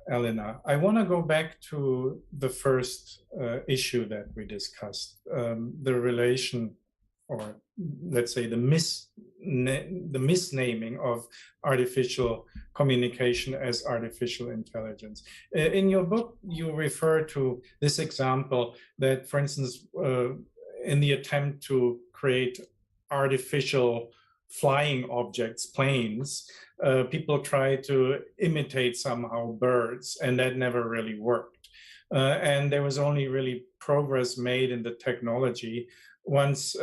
Elena. I want to go back to the first issue that we discussed, the relation, or let's say the misnaming of artificial communication as artificial intelligence. In your book, you refer to this example that, for instance, in the attempt to create artificial flying objects, planes, people try to imitate somehow birds, and that never really worked. And there was only really progress made in the technology once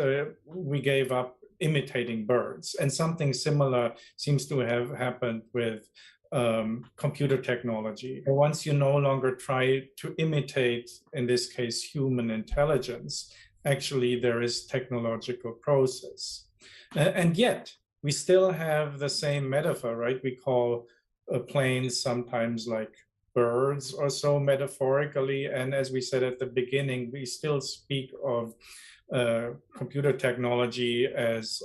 we gave up imitating birds. And something similar seems to have happened with computer technology. Once you no longer try to imitate, in this case, human intelligence, actually there is technological process. And yet we still have the same metaphor, right? We call planes sometimes like birds or so metaphorically. And as we said at the beginning, we still speak of computer technology as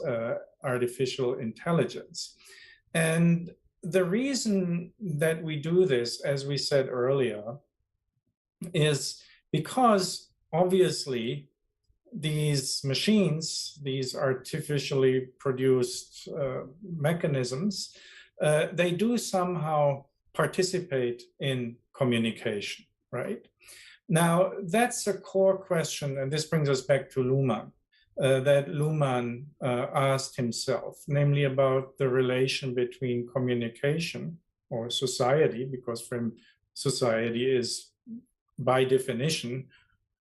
artificial intelligence. And the reason that we do this, as we said earlier, is because obviously these machines, these artificially produced mechanisms, they do somehow participate in communication, right? Now, that's a core question, and this brings us back to Luhmann, that Luhmann asked himself, namely about the relation between communication or society, because from society is, by definition,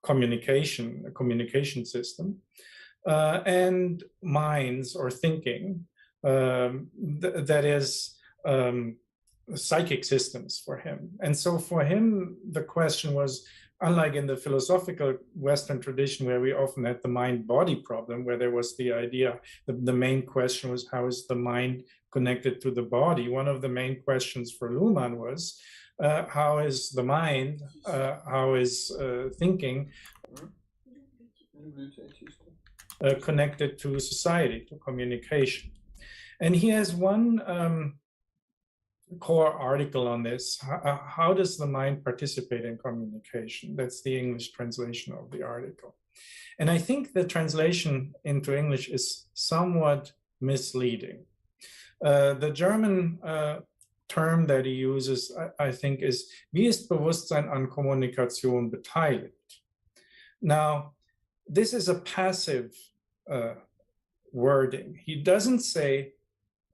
communication, a communication system, and minds or thinking, that is psychic systems for him. And so for him, the question was, unlike in the philosophical Western tradition, where we often had the mind-body problem, where there was the idea, the main question was, how is the mind connected to the body? One of the main questions for Luhmann was, how is the mind, how is thinking connected to society, to communication? And he has one core article on this. How does the mind participate in communication? That's the English translation of the article. And I think the translation into English is somewhat misleading. The German term that he uses, I think, is, wie ist Bewusstsein an Kommunikation beteiligt? Now, this is a passive wording. He doesn't say,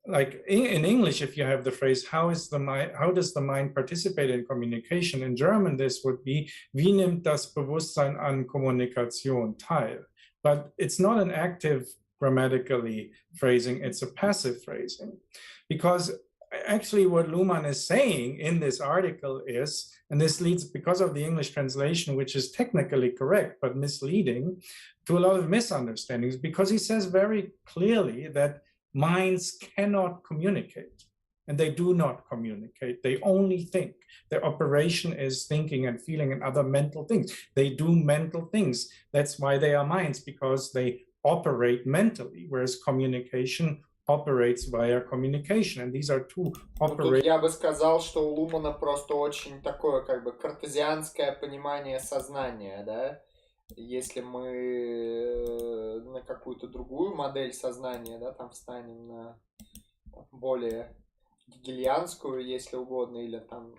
like in English, if you have the phrase, how does the mind participate in communication? In German, this would be, wie nimmt das Bewusstsein an Kommunikation teil? But it's not an active grammatically phrasing, it's a passive phrasing. Because actually what Luhmann is saying in this article is, and this leads, because of the English translation, which is technically correct, but misleading, to a lot of misunderstandings, because he says very clearly that minds cannot communicate, and they do not communicate. They only think. Their operation is thinking and feeling and other mental things. They do mental things. That's why they are minds, because they operate mentally, whereas communication operates via communication. And these are two operations. Я бы сказал, что у Лумана просто очень такое, как бы, картезианское понимание сознания, да? Если мы на какую-то другую модель сознания, да, там встанем на более гегельянскую, если угодно, или там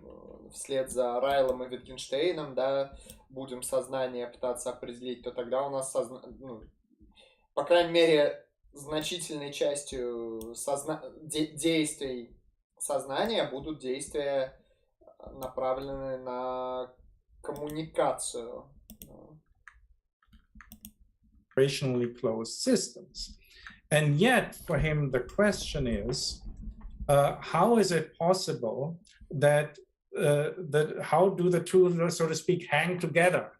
вслед за Райлом и Wittgenstein'ом, да, будем сознание пытаться определить, то тогда у нас по крайней мере, значительной частью действий сознания будут действия, направленные на коммуникацию. Operationally closed systems. And yet, for him, the question is, how is it possible that how do the two, so to speak, hang together?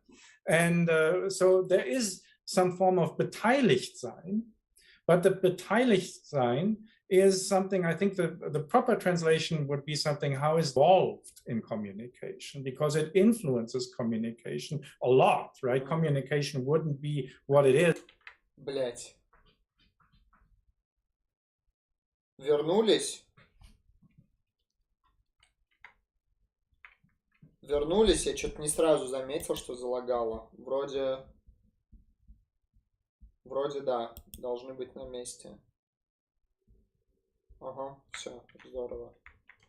And so there is some form of Beteiligtsein, but the Beteiligtsein is something, I think the proper translation would be something, how is involved in communication, because it influences communication a lot, right? Communication wouldn't be what it is. Блять. Вернулись. Вернулись, я что-то не сразу заметил, что залагало. Вроде да, должны быть на месте. Ага, все, здорово.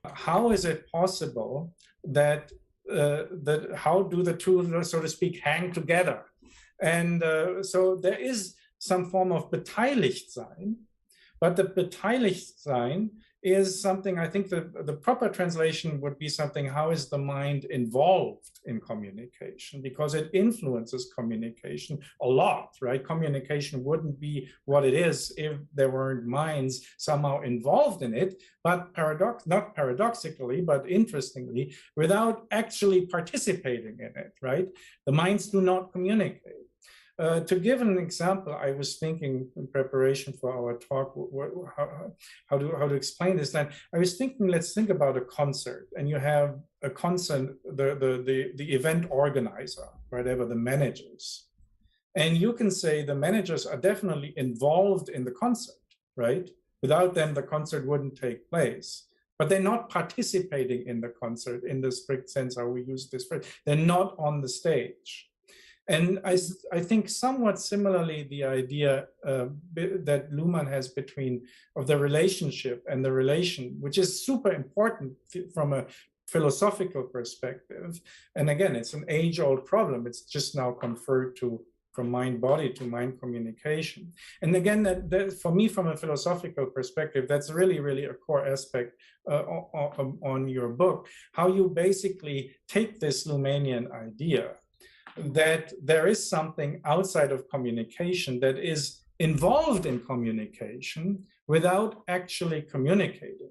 How is it possible that how do the two, so to speak, hang together? And so there is some form of Beteiligtsein, but the Beteiligtsein is something, I think the proper translation would be something, how is the mind involved in communication? Because it influences communication a lot, right? Communication wouldn't be what it is if there weren't minds somehow involved in it, but not paradoxically, but interestingly, without actually participating in it, right? The minds do not communicate. To give an example, I was thinking in preparation for our talk, how to explain this. Then I was thinking, let's think about a concert, and you have a concert, the event organizer, whatever, the managers, and you can say the managers are definitely involved in the concert, right? Without them, the concert wouldn't take place. But they're not participating in the concert in the strict sense how we use this phrase. They're not on the stage. And I think somewhat similarly, the idea that Luhmann has of the relationship and the relation, which is super important from a philosophical perspective. And again, it's an age-old problem. It's just now conferred to from mind-body to mind communication. And again, that for me, from a philosophical perspective, that's really, really a core aspect on your book, how you basically take this Luhmannian idea that there is something outside of communication that is involved in communication without actually communicating.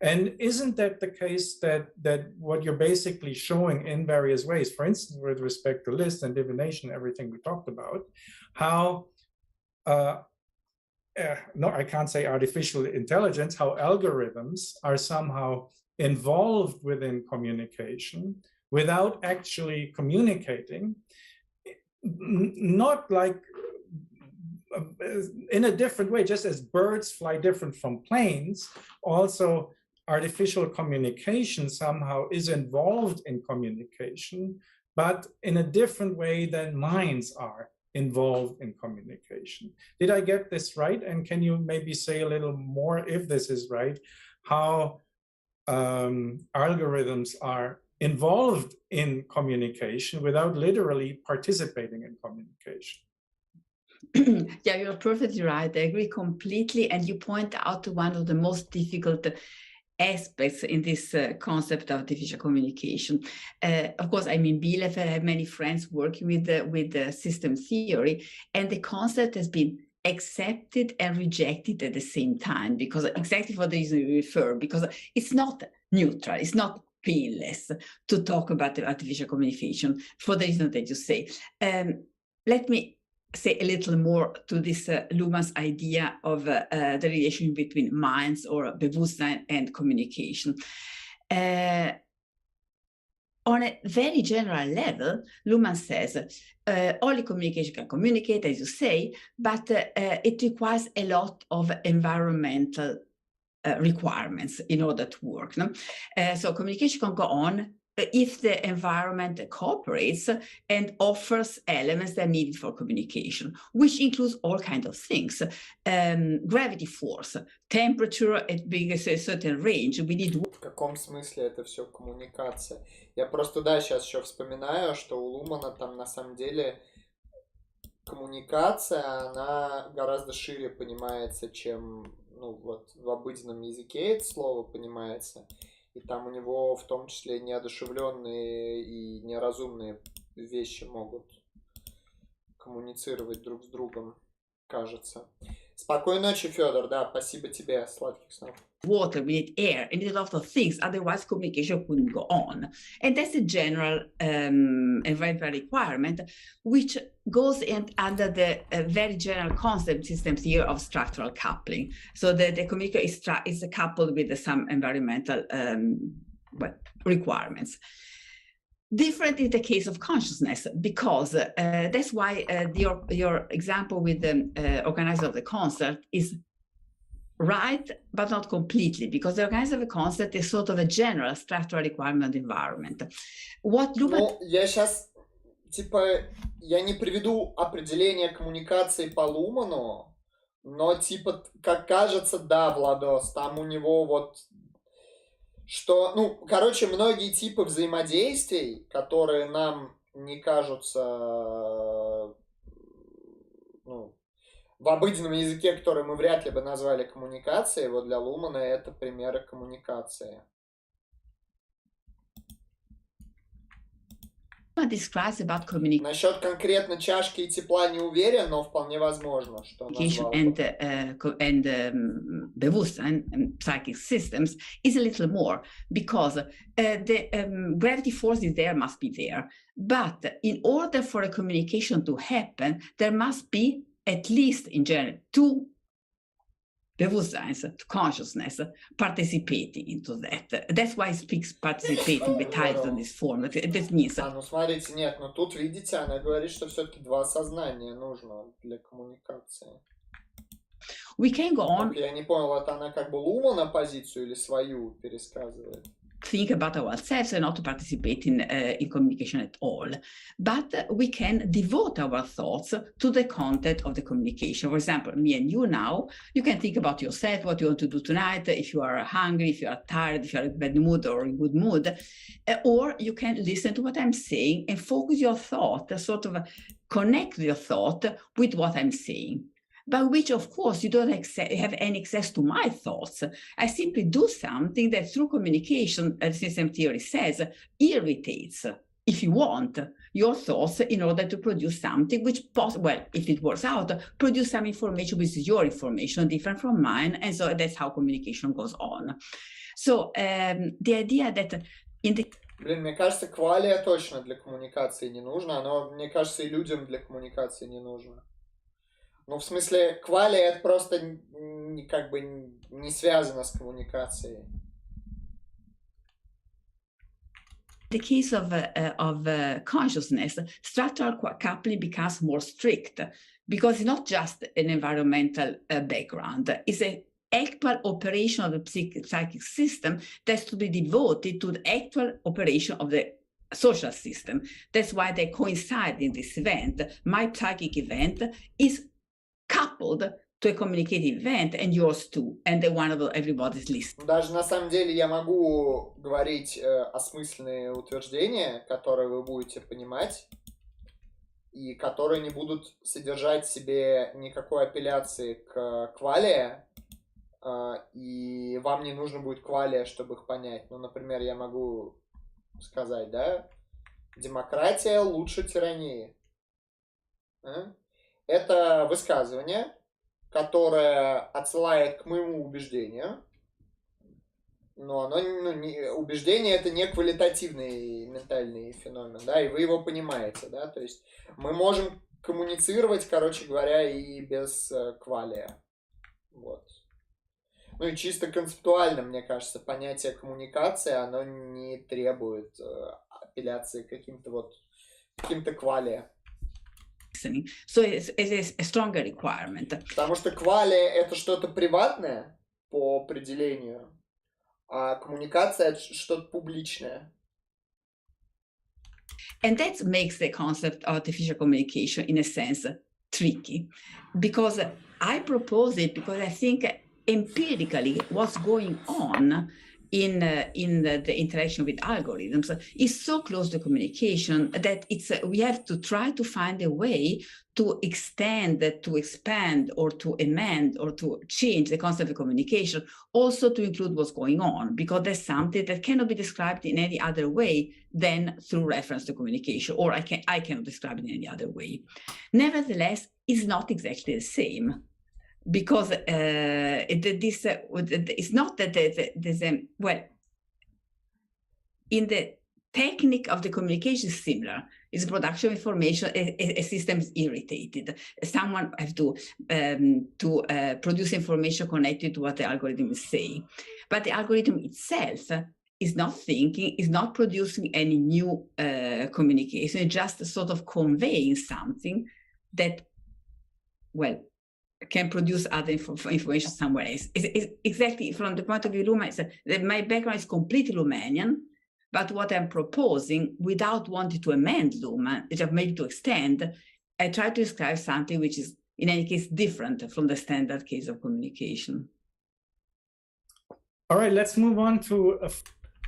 And isn't that the case that what you're basically showing in various ways, for instance, with respect to list and divination, everything we talked about, how, no, I can't say artificial intelligence, how algorithms are somehow involved within communication without actually communicating, not like in a different way, just as birds fly different from planes, also artificial communication somehow is involved in communication, but in a different way than minds are involved in communication. Did I get this right? And can you maybe say a little more, if this is right, how algorithms are involved in communication without literally participating in communication? Yeah, you're perfectly right. I agree completely. And you point out one of the most difficult aspects in this concept of artificial communication. Of course, I'm in Bielefeld. I have many friends working with the system theory, and the concept has been accepted and rejected at the same time, because exactly for the reason you refer, because it's not neutral, it's not painless to talk about the artificial communication for the reason that you say. Let me say a little more to this Luhmann's idea of the relation between minds or Bewusstsein and communication. On a very general level, Luhmann says only communication can communicate, as you say, but it requires a lot of environmental requirements in order to work. No? So communication can go on if the environment cooperates and offers elements that are needed for communication, which includes all kinds of things. Gravity force, temperature at being a certain range. We need... В каком смысле это все коммуникация? Я просто, да, сейчас еще вспоминаю, что у Лумана там на самом деле коммуникация, она гораздо шире понимается, чем, ну, вот в обыденном языке это слово понимается. И там у него в том числе неодушевленные и неразумные вещи могут коммуницировать друг с другом, кажется. Спокойной ночи, Федор, да, спасибо тебе, сладких снов. Water, we need air, and a lot of things, otherwise communication couldn't go on. And that's a general environmental requirement, which goes in under the very general concept systems here of structural coupling. So the communication is coupled with some environmental requirements. Different is the case of consciousness, because that's why your example with the organizer of the concert is right, but not completely, because the organizer of the concert is sort of a general structural requirement of the environment. What Luhmann... Ну, я сейчас, типа, я не приведу определение коммуникации по Луману, но, типа, как кажется, да, Владос, там у него вот... Что, ну, короче, многие типы взаимодействий, которые нам не кажутся, ну, в обыденном языке, который мы вряд ли бы назвали коммуникацией, вот для Лумана это примеры коммуникации. Describes about communication. Насчет конкретно чашки и тепла не уверен, но вполне возможно, что назвал. And Bewusstsein and psychic systems is a little more, because the gravity force is there, must be there. But in order for a communication to happen, there must be at least in general two Bewusstseins, consciousness, participating into that. That's why it speaks participating with titles in this form. That means... ну смотрите, нет, но тут, видите, она говорит, что все-таки два сознания нужно для коммуникации. We can go on. Я не понял, это она как бы Лумана позицию или свою пересказывает? Think about ourselves and not to participate in communication at all. But we can devote our thoughts to the content of the communication. For example, me and you now, you can think about yourself, what you want to do tonight, if you are hungry, if you are tired, if you are in bad mood or in good mood. Or you can listen to what I'm saying and focus your thought, sort of connect your thought with what I'm saying. By which, of course, you don't have any access to my thoughts. I simply do something that through communication, as system theory says, irritates, if you want, your thoughts in order to produce something which, well, if it works out, produce some information which is your information, different from mine. And so that's how communication goes on. So the idea that in the... Блин, мне кажется, квалия точно для коммуникации не нужно. Оно, мне кажется, и людям для коммуникации не нужно. Ну, в смысле, квалия это просто как бы не связано с коммуникацией. The case of consciousness, structural coupling becomes more strict because it's not just an environmental background. It's an actual operation of the psychic system that's to be devoted to the actual operation of the social system. That's why they coincide in this event. My psychic event is coupled to a communicative event, and yours too, and the one of everybody's list. Даже на самом деле я могу говорить осмысленные утверждения, которые вы будете понимать, и которые не будут содержать в себе никакой апелляции к квалии, и вам не нужно будет квалия, чтобы их понять. Ну, например, я могу сказать, да, демократия лучше тирании. Это высказывание, которое отсылает к моему убеждению, но оно, убеждение это не квалитативный ментальный феномен, да, и вы его понимаете, да, то есть мы можем коммуницировать, короче говоря, и без квалия, вот. Ну и чисто концептуально, мне кажется, понятие коммуникации, оно не требует апелляции к каким-то квалия. So it's a stronger requirement. Потому что квалия это что-то приватное по определению, а коммуникация это что-то публичное. And that makes the concept of artificial communication, in a sense, tricky. Because I propose it because I think empirically what's going on in the interaction with algorithms is so close to communication that we have to try to find a way to extend, to expand, or to amend, or to change the concept of communication, also to include what's going on, because there's something that cannot be described in any other way than through reference to communication, or I cannot describe it in any other way. Nevertheless, it's not exactly the same. Because it's not that there's a, well, in the technique of the communication is similar. It's production of information, a system is irritated. Someone has to produce information connected to what the algorithm is saying. But the algorithm itself is not thinking, is not producing any new communication, it's just sort of conveying something that, well, can produce other information somewhere else. It's exactly from the point of view Luhmann, my background is completely Luhmannian, but what I'm proposing, without wanting to amend Luhmann, which I've made to extend, I try to describe something which is, in any case, different from the standard case of communication. All right, let's move on to...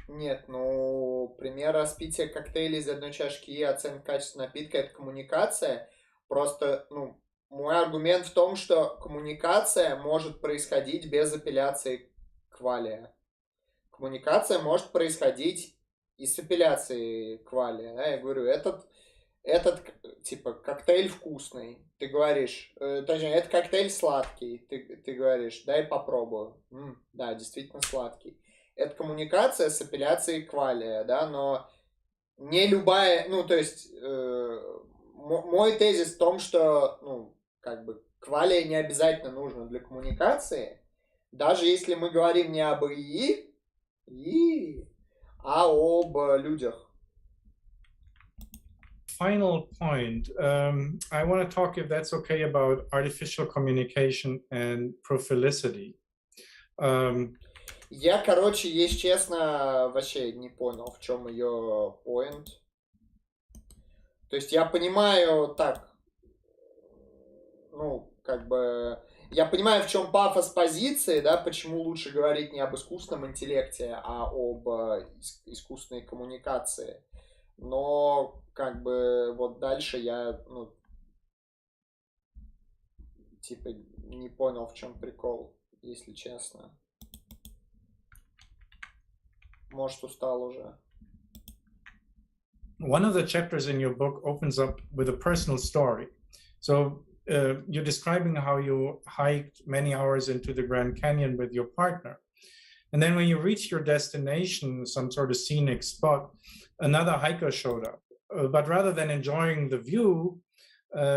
Нет, ну, пример распития коктейля из одной чашки и оценка качества напитка – это коммуникация. Просто, ну, мой аргумент в том, что коммуникация может происходить без апелляции к квалия. Коммуникация может происходить и с апелляцией к квалия. Да? Я говорю, этот типа коктейль вкусный. Ты говоришь, точнее, это коктейль сладкий. Ты говоришь, дай попробую. Да, действительно сладкий. Это коммуникация с апелляцией к квалия, да, но не любая, ну, то есть, мой тезис в том, что, ну, как бы квалия не обязательно нужно для коммуникации, даже если мы говорим не об ИИ, а об людях. Final point. I want to talk, if that's okay, about artificial communication and prophylicity. Я, короче, если честно, вообще не понял, в чем ее point. То есть я понимаю так, ну, как бы, я понимаю, в чем пафос позиции, да, почему лучше говорить не об искусственном интеллекте, а об искусственной коммуникации. Но, как бы, вот дальше я, ну, типа, не понял, в чем прикол, если честно. Может, устал уже. one of the chapters in your book opens up with a personal story. So you're describing how you hiked many hours into the Grand Canyon with your partner. And then when you reached your destination, some sort of scenic spot, another hiker showed up. But rather than enjoying the view,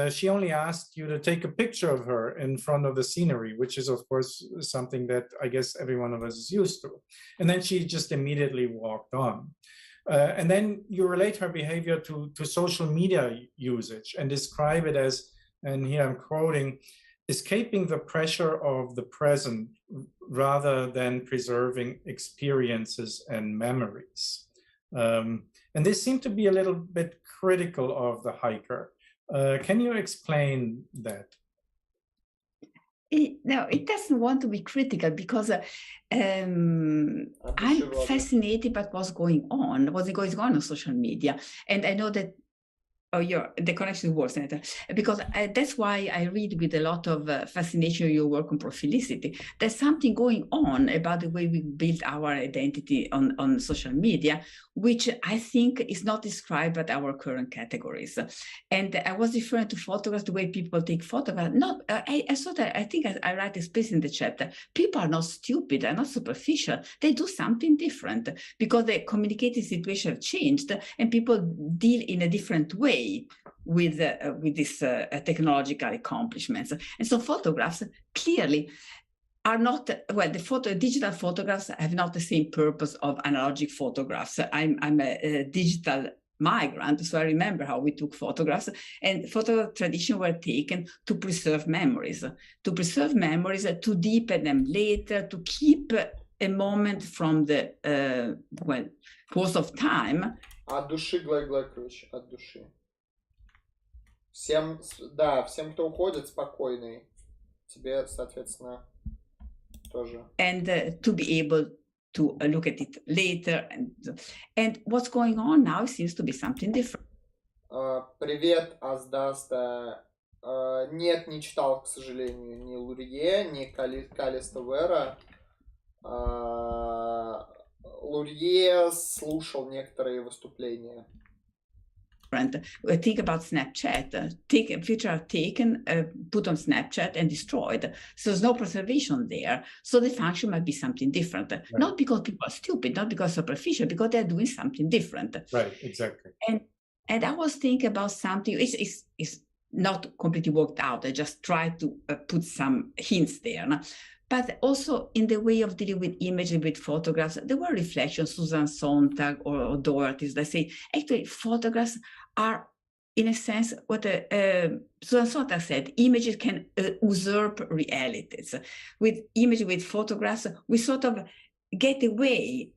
she only asked you to take a picture of her in front of the scenery, which is, of course, something that I guess every one of us is used to. And then she just immediately walked on. And then you relate her behavior to social media usage and describe it as, and here I'm quoting, escaping the pressure of the present rather than preserving experiences and memories. And they seem to be a little bit critical of the hiker. Can you explain that? No, it doesn't want to be critical because I'm fascinated by what's going on social media. And I know that the connection works, because that's why I read with a lot of fascination your work on prophilicity. There's something going on about the way we build our identity on social media, which I think is not described by our current categories. And I was referring to photographs, the way people take photographs. I think I write this piece in the chapter. People are not stupid, they're not superficial. They do something different because the communicating situation have changed and people deal in a different way with these technological accomplishments. And so photographs clearly are not, well, digital photographs have not the same purpose of analogic photographs. I'm a digital migrant, so I remember how we took photographs, and photo tradition were taken to preserve memories, to deepen them later, to keep a moment from the course of time. От души, Глайкович, от души. Всем, кто уходит, спокойный. Тебе, соответственно, тоже. And to be able to look at it later. And what's going on now seems to be something different. Привет, Аздаста. Нет, не читал, к сожалению, ни Лурье, ни Калиста Вера. Лурье слушал некоторые выступления. Think about Snapchat. Take a picture taken, put on Snapchat and destroyed. So there's no preservation there. So the function might be something different. Right. Not because people are stupid, not because superficial, because they're doing something different. Right, exactly. And I was thinking about something. It's not completely worked out. I just tried to put some hints there. No? But also in the way of dealing with images, with photographs, there were reflections, Susan Sontag or Doherty, they say, actually photographs are, in a sense, what Susan Sontag said, images can usurp realities. With images, with photographs, we sort of get away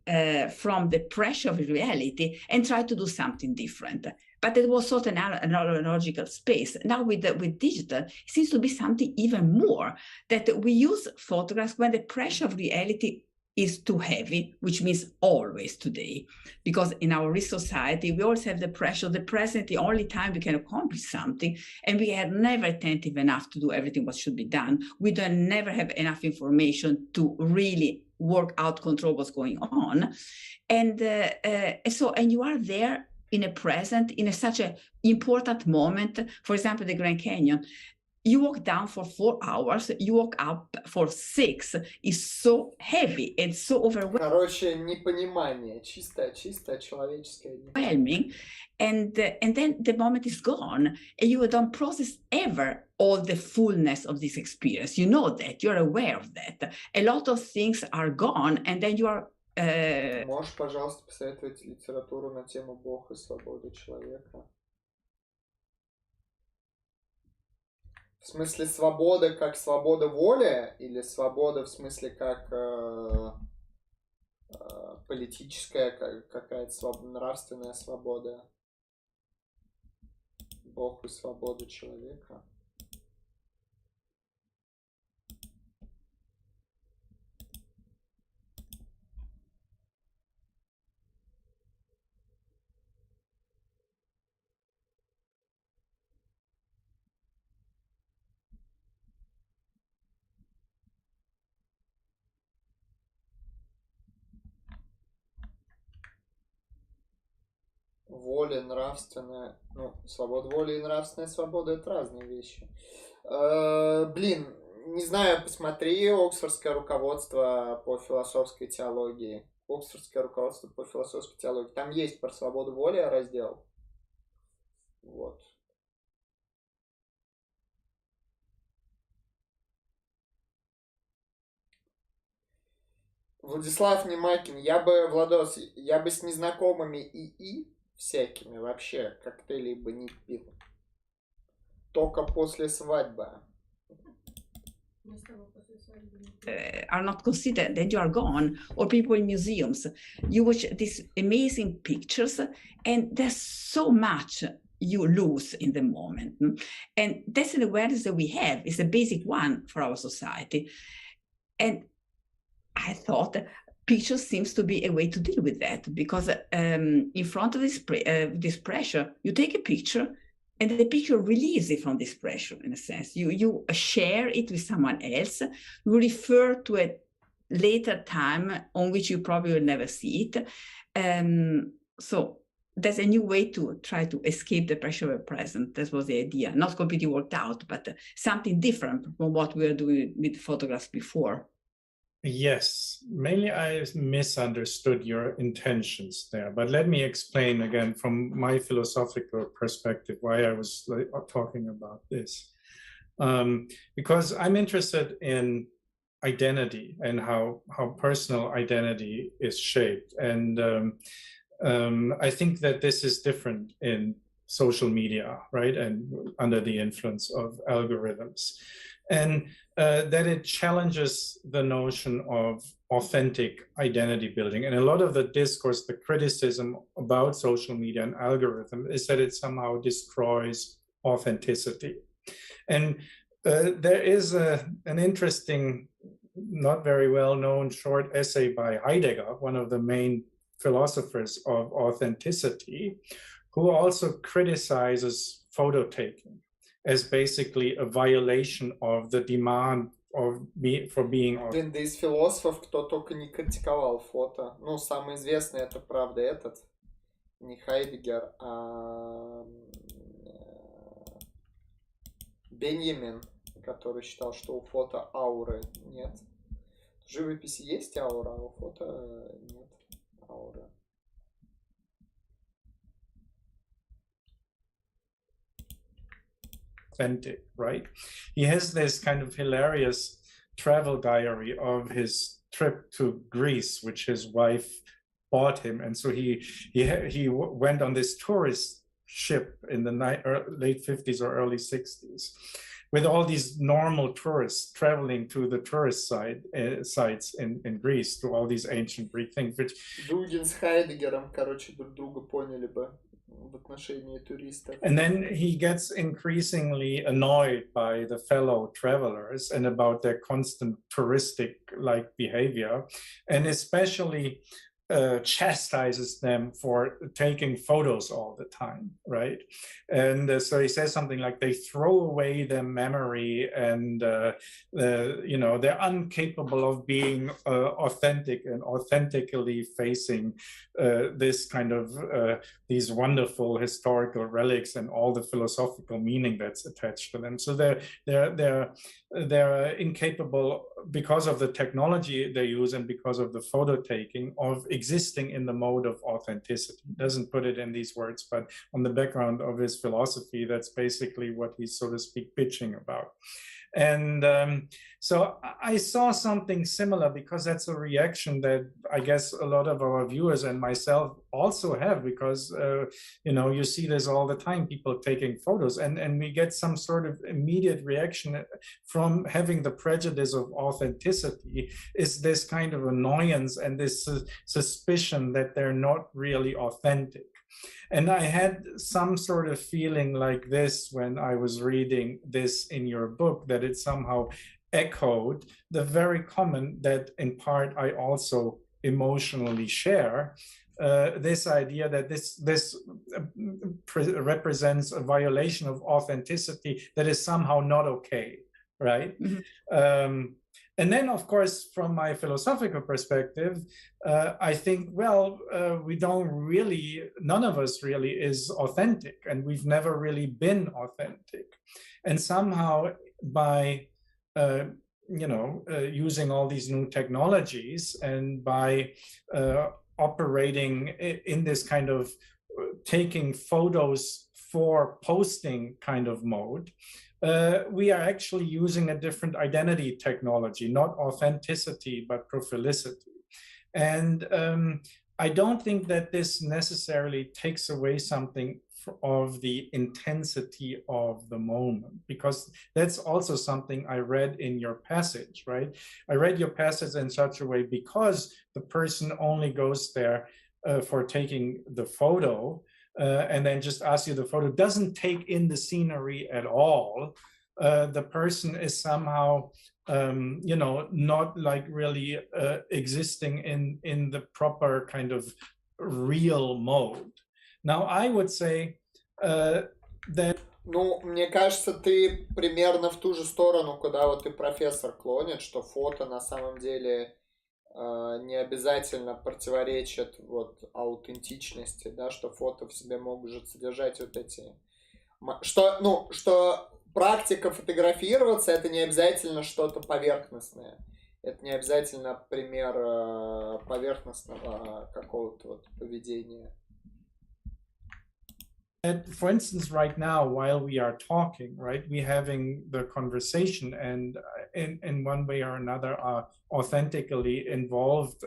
from the pressure of reality and try to do something different. But it was sort of an analogical space. Now with digital, it seems to be something even more, that we use photographs when the pressure of reality is too heavy, which means always today. Because in our rich society, we always have the pressure of the present, the only time we can accomplish something, and we are never attentive enough to do everything what should be done. We don't never have enough information to really work out, control what's going on. And you are there in a present, in such an important moment. For example, the Grand Canyon, you walk down for 4 hours, you walk up for 6. It's so heavy and so overwhelming. Короче, непонимание, чисто человеческое. And then the moment is gone, and you don't process ever all the fullness of this experience. You know that, you're aware of that. A lot of things are gone, and then you are Можешь, пожалуйста, посоветовать литературу на тему Бог и свободы человека? В смысле свобода как свобода воли? Или свобода в смысле как политическая, какая-то нравственная свобода? Бог и свобода человека? воли, нравственная... Ну, свобода воли и нравственная свобода — это разные вещи. Блин, не знаю, посмотри Оксфордское руководство по философской теологии. Оксфордское руководство по философской теологии. Там есть про свободу воли раздел. Вот. Владислав Немакин, Владос, я бы с незнакомыми ИИ всякими вообще коктейлей бы не пил. Только после свадьбы. Are not considered that you are gone, or people in museums. You watch these amazing pictures, and there's so much you lose in the moment. And that's an awareness that we have. It's a basic one for our society. And I thought pictures seems to be a way to deal with that, because in front of this pressure, you take a picture, and the picture relieves it from this pressure, in a sense. You share it with someone else. You refer to a later time on which you probably will never see it. So there's a new way to try to escape the pressure of the present. That was the idea. Not completely worked out, but something different from what we were doing with photographs before. Yes, mainly I misunderstood your intentions there, but let me explain again from my philosophical perspective why I was talking about this. Because I'm interested in identity and how personal identity is shaped. And I think that this is different in social media, right? And under the influence of algorithms. And that it challenges the notion of authentic identity building. And a lot of the discourse, the criticism about social media and algorithm is that it somehow destroys authenticity. And there is an interesting, not very well-known short essay by Heidegger, one of the main philosophers of authenticity, who also criticizes photo taking as basically a violation of the demand for being authentic. Да из философов кто только не критиковал фото. Ну, самый известный это, правда, этот, не Хайдеггер, а Беньямин, который считал, что у фото ауры нет. В живописи есть аура, а у фото нет ауры. Authentic, right? He has this kind of hilarious travel diary of his trip to Greece, which his wife bought him, and so he went on this tourist ship in the late 50s or early 60s, with all these normal tourists traveling to the tourist sites in Greece, to all these ancient Greek things. Which Дугин с Хайдеггером, короче, друг друга поняли бы. And then he gets increasingly annoyed by the fellow travelers and about their constant touristic-like behavior, and especially chastises them for taking photos all the time, right? And so he says something like they throw away their memory, and you know, they're incapable of being authentic and authentically facing this kind of these wonderful historical relics and all the philosophical meaning that's attached to them. So they're incapable, because of the technology they use and because of the photo taking, of existing in the mode of authenticity. He doesn't put it in these words, but on the background of his philosophy, that's basically what he's, so to speak, bitching about. And so I saw something similar, because that's a reaction that I guess a lot of our viewers and myself also have, because you know, you see this all the time, people taking photos, and we get some sort of immediate reaction from having the prejudice of authenticity, is this kind of annoyance and this suspicion that they're not really authentic. And I had some sort of feeling like this when I was reading this in your book, that it somehow echoed the very comment that in part I also emotionally share, this idea that this represents a violation of authenticity that is somehow not okay, right? Mm-hmm. And then, of course, from my philosophical perspective, I think, well, we don't really, none of us really is authentic, and we've never really been authentic. And somehow by, using all these new technologies and by operating in this kind of taking photos for posting kind of mode, we are actually using a different identity technology, not authenticity, but profilicity. And I don't think that this necessarily takes away something of the intensity of the moment, because that's also something I read in your passage, right? I read your passage in such a way because the person only goes there for taking the photo, and then just asks you the photo, doesn't take in the scenery at all. The person is somehow, not like really existing in the proper kind of real mode. Now, I would say that... Ну, мне кажется, ты примерно в ту же сторону, куда вот и профессор клонит, что фото на самом деле не обязательно противоречит вот аутентичности, да, что фото в себе может содержать вот эти... Что практика фотографироваться — это не обязательно что-то поверхностное. Это не обязательно пример поверхностного какого-то вот поведения. For instance, right now, while we are talking, right, we're having the conversation and in one way or another are authentically involved,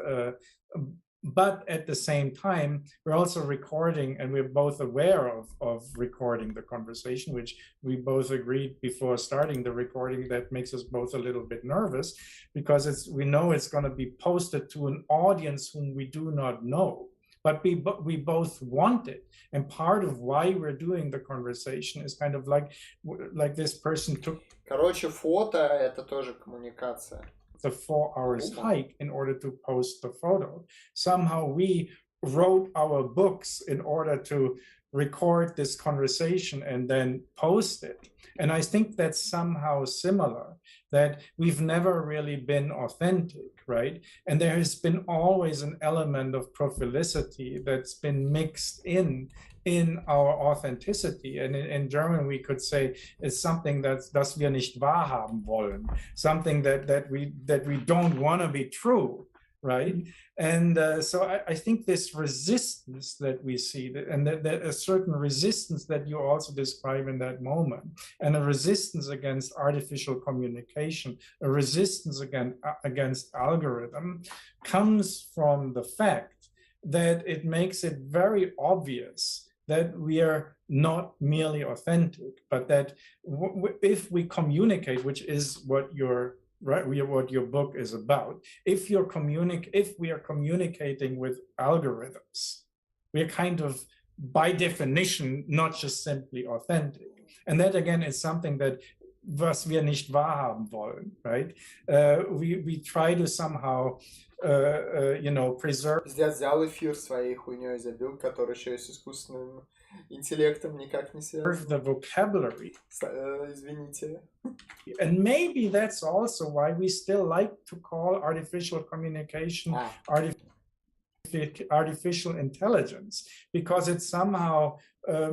but at the same time, we're also recording, and we're both aware of recording the conversation, which we both agreed before starting the recording. That makes us both a little bit nervous because we know it's going to be posted to an audience whom we do not know. But we both want it, and part of why we're doing the conversation is kind of like this person took. Короче, фото — это тоже коммуникация. The 4 hours hike in order to post the photo. Somehow we wrote our books in order to record this conversation and then post it. And I think that's somehow similar, that we've never really been authentic, right? And there has been always an element of profilicity that's been mixed in our authenticity. And in German, we could say it's something das wir nicht wahrhaben wollen, something that we don't want to be true, right? And so I think this resistance that we see, and that a certain resistance that you also describe in that moment, and a resistance against artificial communication, a resistance against algorithm, comes from the fact that it makes it very obvious that we are not merely authentic, but that if we communicate, which is what your book is about, if we are communicating with algorithms, we are kind of by definition not just simply authentic. And that again is something that was wir nicht wahrhaben wollen, right? We try to somehow preserve. Взял эфир своей хуйней, забил, который еще и с искусственным интеллектом никак не связан. The vocabulary. Извините. And maybe that's also why we still like to call artificial communication artificial intelligence, because it somehow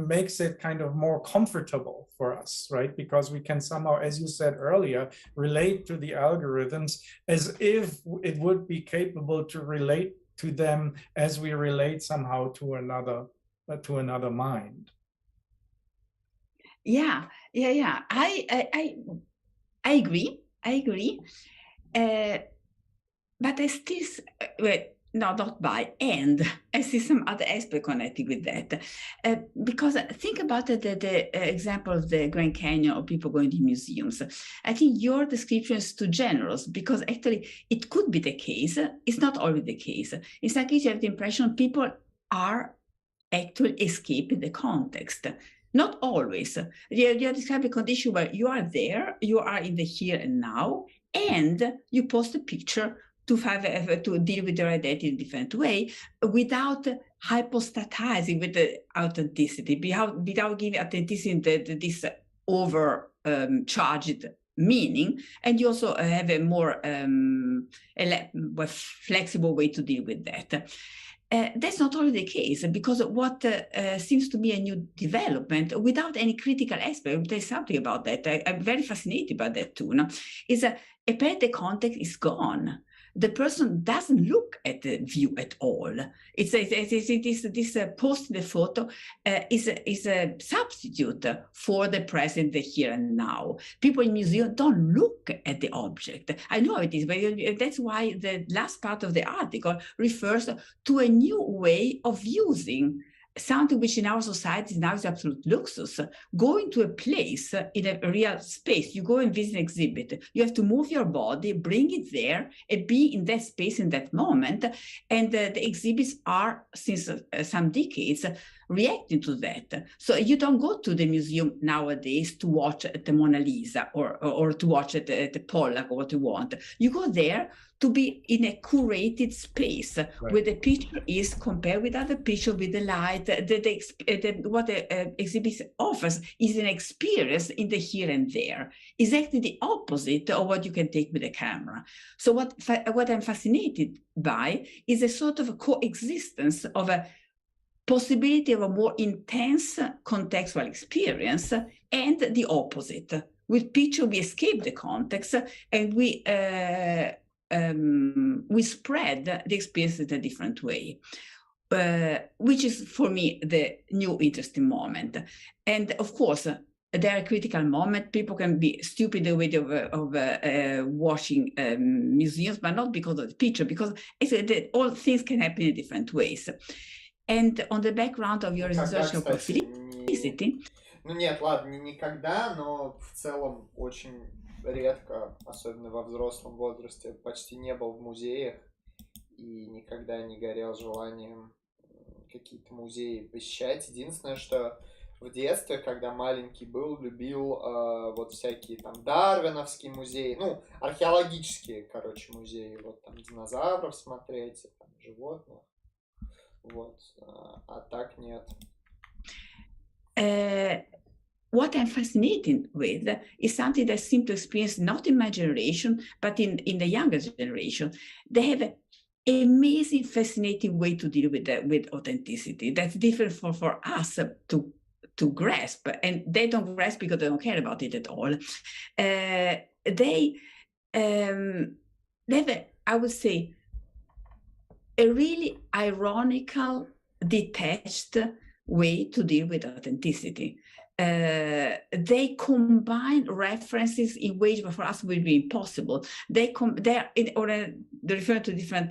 makes it kind of more comfortable for us, right? Because we can somehow, as you said earlier, relate to the algorithms as if it would be capable to relate to them as we relate somehow to another mind. Yeah. I agree. But I still, no, not by, and I see some other aspect connected with that. Because think about the example of the Grand Canyon or people going to museums. I think your description is too generous, because actually it could be the case. It's not always the case. In some cases, you have the impression people are actually escaping the context. Not always. You're describing a condition where you are there, you are in the here and now, and you post a picture to deal with their identity in a different way, without hypostatizing with the authenticity, without giving authenticity this overcharged meaning, and you also have a more flexible way to deal with that. That's not always the case, because what seems to be a new development without any critical aspect, I'll tell you something about that. I'm very fascinated by that too, no? Is apparently the context is gone. The person doesn't look at the view at all. This post in the photo is a substitute for the present, the here and now. People in museums don't look at the object. I know how it is, but that's why the last part of the article refers to a new way of using something which in our society now is absolute luxus. Going to a place in a real space, you go and visit an exhibit, you have to move your body, bring it there, and be in that space in that moment. And the exhibits are, since some decades, reacting to that. So you don't go to the museum nowadays to watch the Mona Lisa or to watch the Pollock or what you want. You go there to be in a curated space, right, where the picture is compared with other pictures, with the light. What the exhibit offers is an experience in the here and there. Exactly the opposite of what you can take with a camera. So what I'm fascinated by is a sort of a coexistence of a possibility of a more intense contextual experience and the opposite. With picture, we escape the context and we spread the experience in a different way, which is for me the new interesting moment. And of course, there are critical moments. People can be stupid in the way of watching museums, but not because of the picture, because all things can happen in different ways. And on the background of your research of plasticity. Ну нет, ладно, не никогда, но в целом очень редко, особенно во взрослом возрасте, почти не был в музеях и никогда не горел желанием какие-то музеи посещать. Единственное, что в детстве, когда маленький был, любил вот всякие там Дарвиновские музеи, ну, археологические, короче, музеи, вот там динозавров смотреть, там, животных, вот, а так нет. What I'm fascinated with is something that seems to experience not in my generation, but in the younger generation. They have an amazing, fascinating way to deal with authenticity. That's different for us to grasp, and they don't grasp because they don't care about it at all. They have, I would say, a really ironical, detached way to deal with authenticity. They combine references in ways that for us would be impossible. They're referring to different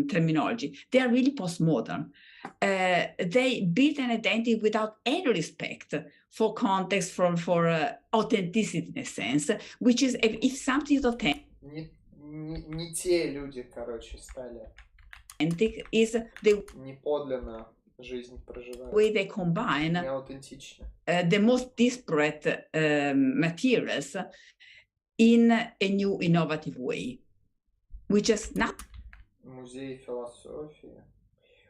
terminology. They are really postmodern. They build an identity without any respect for context, for authenticity in a sense, which is if something is authentic. Не те люди, короче, стали. Is the неподлинно жизнь проживают. Way they combine the most disparate materials in a new innovative way, which is not. Музей философии.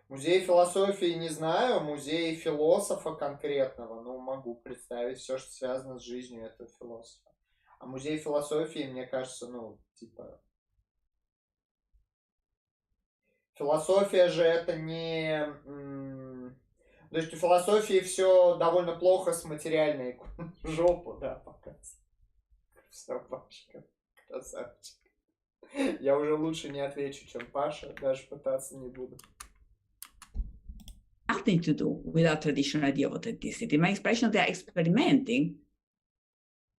Музей философии не знаю, музей философа конкретного, но могу представить все, что связано с жизнью этого философа. А музей философии, мне кажется, ну, типа... Философия же это не... То есть у философии все довольно плохо с материальной жопу, да, показывает. Все, Пашка, красавчик. Я уже лучше не отвечу, чем Паша, даже пытаться не буду. Nothing to do with our traditional idea of authenticity. My expression, they are experimenting.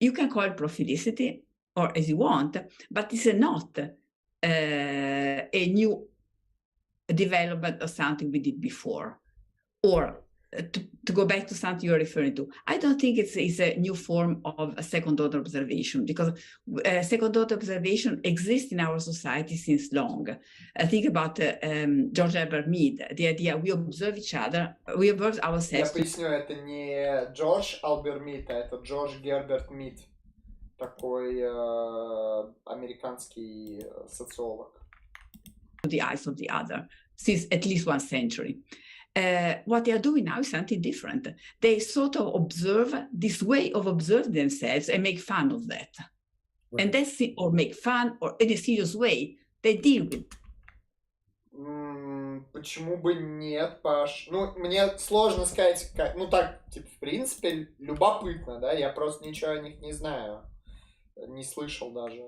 You can call it prophilicity or as you want, but it's not a new development of something we did before. Or to go back to something you're referring to, I don't think it's a new form of a second-order observation, because second-order observation exists in our society since long. Think about George Herbert Mead, the idea we observe each other, we observe ourselves. Я поясню, это не Джордж Алберт Мид, а это Джордж Герберт Мид, такой американский социолог. The eyes of the other since at least 1 century. What they are doing now is something different. They sort of observe this way of observing themselves and make fun of that. and that's it, or make fun, or in a serious way, they deal with. Почему бы нет, Паш? Ну, мне сложно сказать, как... Ну, так, типа, в принципе, любопытно, да? Я просто ничего о них не знаю. Не слышал даже.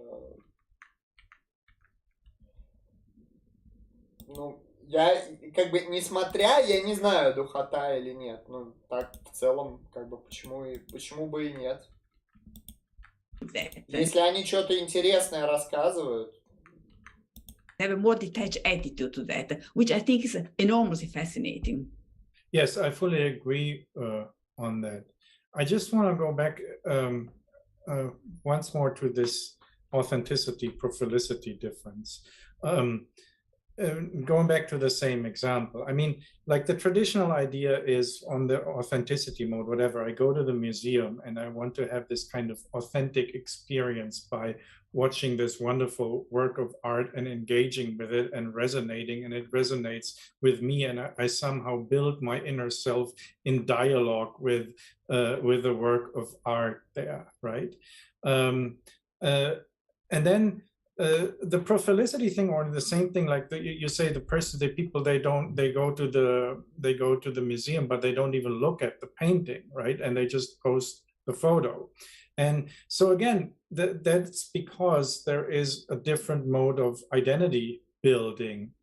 Ну, я, как бы, несмотря, я не знаю, духота или нет. Ну, так, в целом, как бы, почему бы и нет? Если они что-то интересное рассказывают. Have a more detached attitude to that, which I think is enormously fascinating. Yes, I fully agree on that. I just want to go back once more to this authenticity, prophilicity difference. Going back to the same example, I mean, like the traditional idea is on the authenticity mode, whatever, I go to the museum and I want to have this kind of authentic experience by watching this wonderful work of art and engaging with it and resonating, and it resonates with me, and I somehow build my inner self in dialogue with the work of art there, right? And then the prophilicity thing, or the same thing, like you say, the people, they go to the museum, but they don't even look at the painting, right? And they just post the photo. And so again, that's because there is a different mode of identity building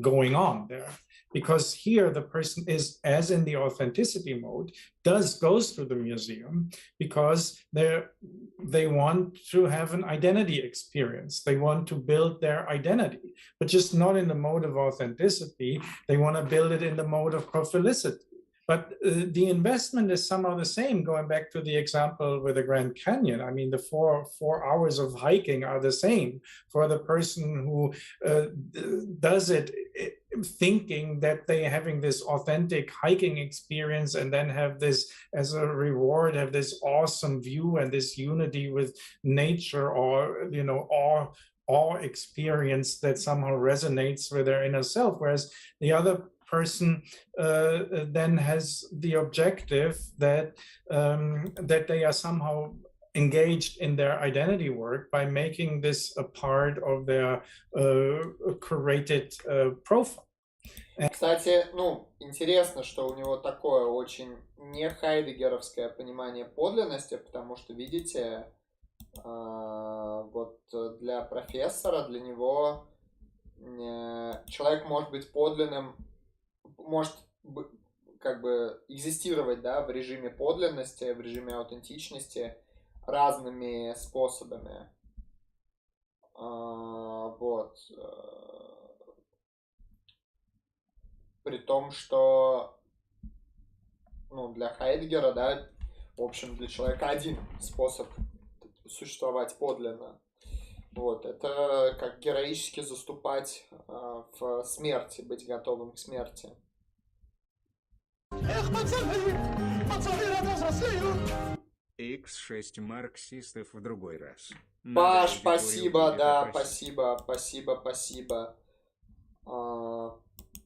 going on there. Because here the person is, as in the authenticity mode, goes to the museum because they want to have an identity experience. They want to build their identity, but just not in the mode of authenticity. They want to build it in the mode of prophilicity. But the investment is somehow the same, going back to the example with the Grand Canyon. I mean, the four hours of hiking are the same for the person who does it thinking that they're having this authentic hiking experience, and then have this as a reward, have this awesome view and this unity with nature, or, you know, awe experience that somehow resonates with their inner self. Whereas the other person then has the objective that that they are somehow engaged in their identity work by making this a part of their curated profile. Кстати, ну, интересно, что у него такое очень не хайдегеровское понимание подлинности, потому что, видите, вот для профессора, для него человек может быть подлинным, может как бы экзистировать, да, в режиме подлинности, в режиме аутентичности разными способами. Вот. При том, что, ну, для Хайдегера, да, в общем, для человека один способ существовать подлинно. Вот, это как героически заступать в смерти, быть готовым к смерти. X6 марксистов в другой раз. Паш, спасибо, да, спасибо.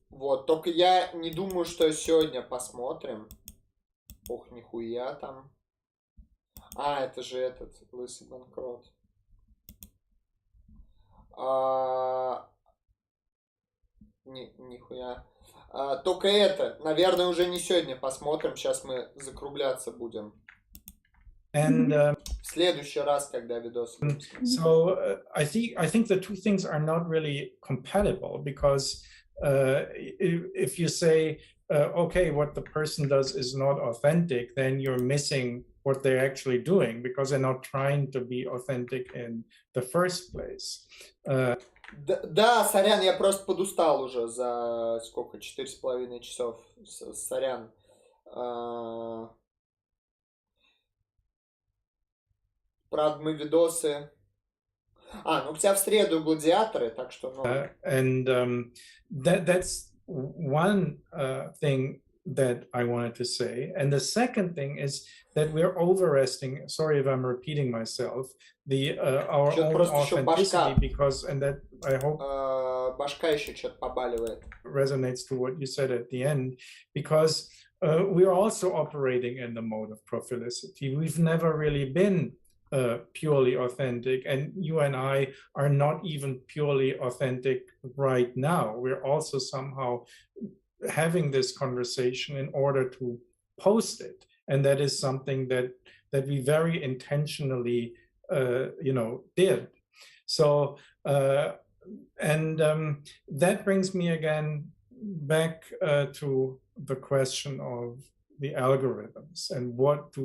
Вот, только я не думаю, что сегодня посмотрим. Ох, нихуя там. А, это же этот, лысый банкрот. Нихуя. Только это, наверное, уже не сегодня посмотрим. Сейчас мы закругляться будем. And в следующий раз, когда видос. So I think the two things are not really compatible, because if you say, okay, what the person does is not authentic, then you're missing what they're actually doing, because they're not trying to be authentic in the first place. Да, сорян, я просто подустал уже за сколько, 4,5 часов. Сорян. Правда, мы видосы... ну у тебя в среду гладиаторы, так что... Ну... And that's one thing that I wanted to say. And the second thing is that we're overestimating, sorry if I'm repeating myself, our own authenticity, because, and that I hope башка еще что-то побаливает. Resonates to what you said at the end, because we're also operating in the mode of prophilicity. We've never really been purely authentic, and you and I are not even purely authentic right now. We're also somehow having this conversation in order to post it, and that is something that we very intentionally did. So that brings me again back to the question of the algorithms and what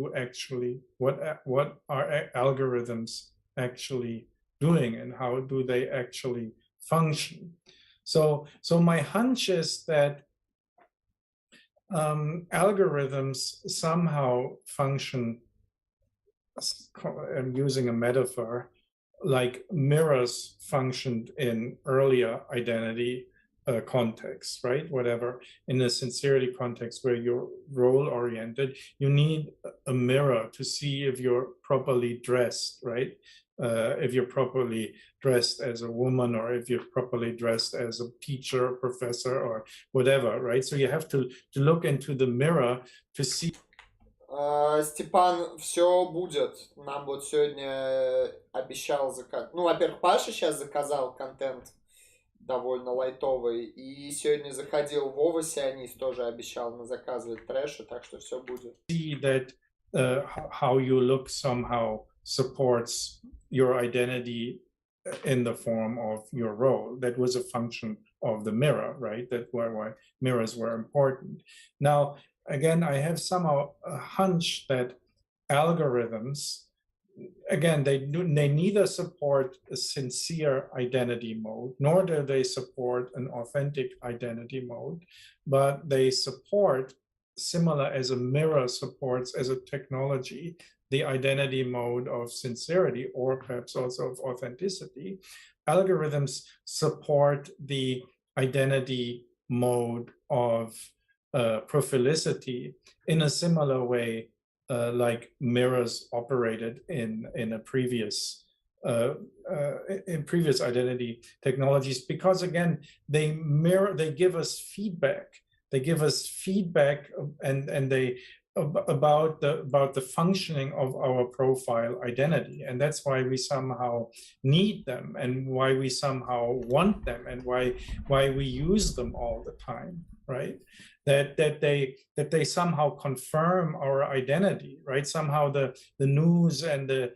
are algorithms actually doing and how do they actually function. So my hunch is that algorithms somehow function, I'm using a metaphor, like mirrors functioned in earlier identity context, right? Whatever, in a sincerity context where you're role oriented, you need a mirror to see if you're properly dressed, right? If you're properly dressed as a woman, or if you're properly dressed as a teacher, or professor, or whatever, right? So you have to look into the mirror to see. Степан, все будет. Нам вот сегодня обещал заказать. Ну, во-первых, Паша сейчас заказал контент довольно лайтовый. И сегодня заходил Вова Сионист, тоже обещал на заказывать трэши, так что все будет. See that how you look somehow supports your identity in the form of your role. That was a function of the mirror, right? That's why mirrors were important. Now, again, I have somehow a hunch that algorithms, again, they neither support a sincere identity mode, nor do they support an authentic identity mode, but they support, similar as a mirror supports as a technology, the identity mode of sincerity, or perhaps also of authenticity. Algorithms support the identity mode of prophylicity in a similar way like mirrors operated in previous identity technologies, because again, they give us feedback. They give us feedback and they about the functioning of our profile identity, and that's why we somehow need them, and why we somehow want them, and why we use them all the time, right? That they somehow confirm our identity, right? Somehow the news and the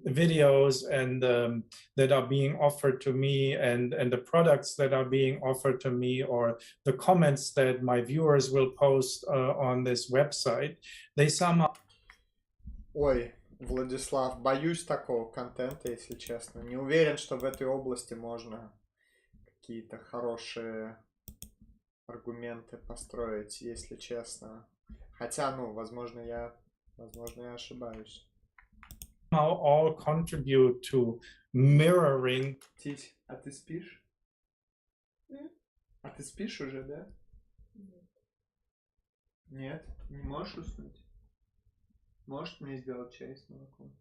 videos and that are being offered to me, and the products that are being offered to me, or the comments that my viewers will post on this website, they somehow... Ой, Владислав, боюсь такого контента, если честно. Не уверен, что в этой области можно какие-то хорошие аргументы построить, если честно. Хотя, ну, возможно, я ошибаюсь. All contribute to mirroring. Тить, а ты спишь? А ты спишь уже, да? Нет, не можешь уснуть? Можешь мне сделать чай с молоком?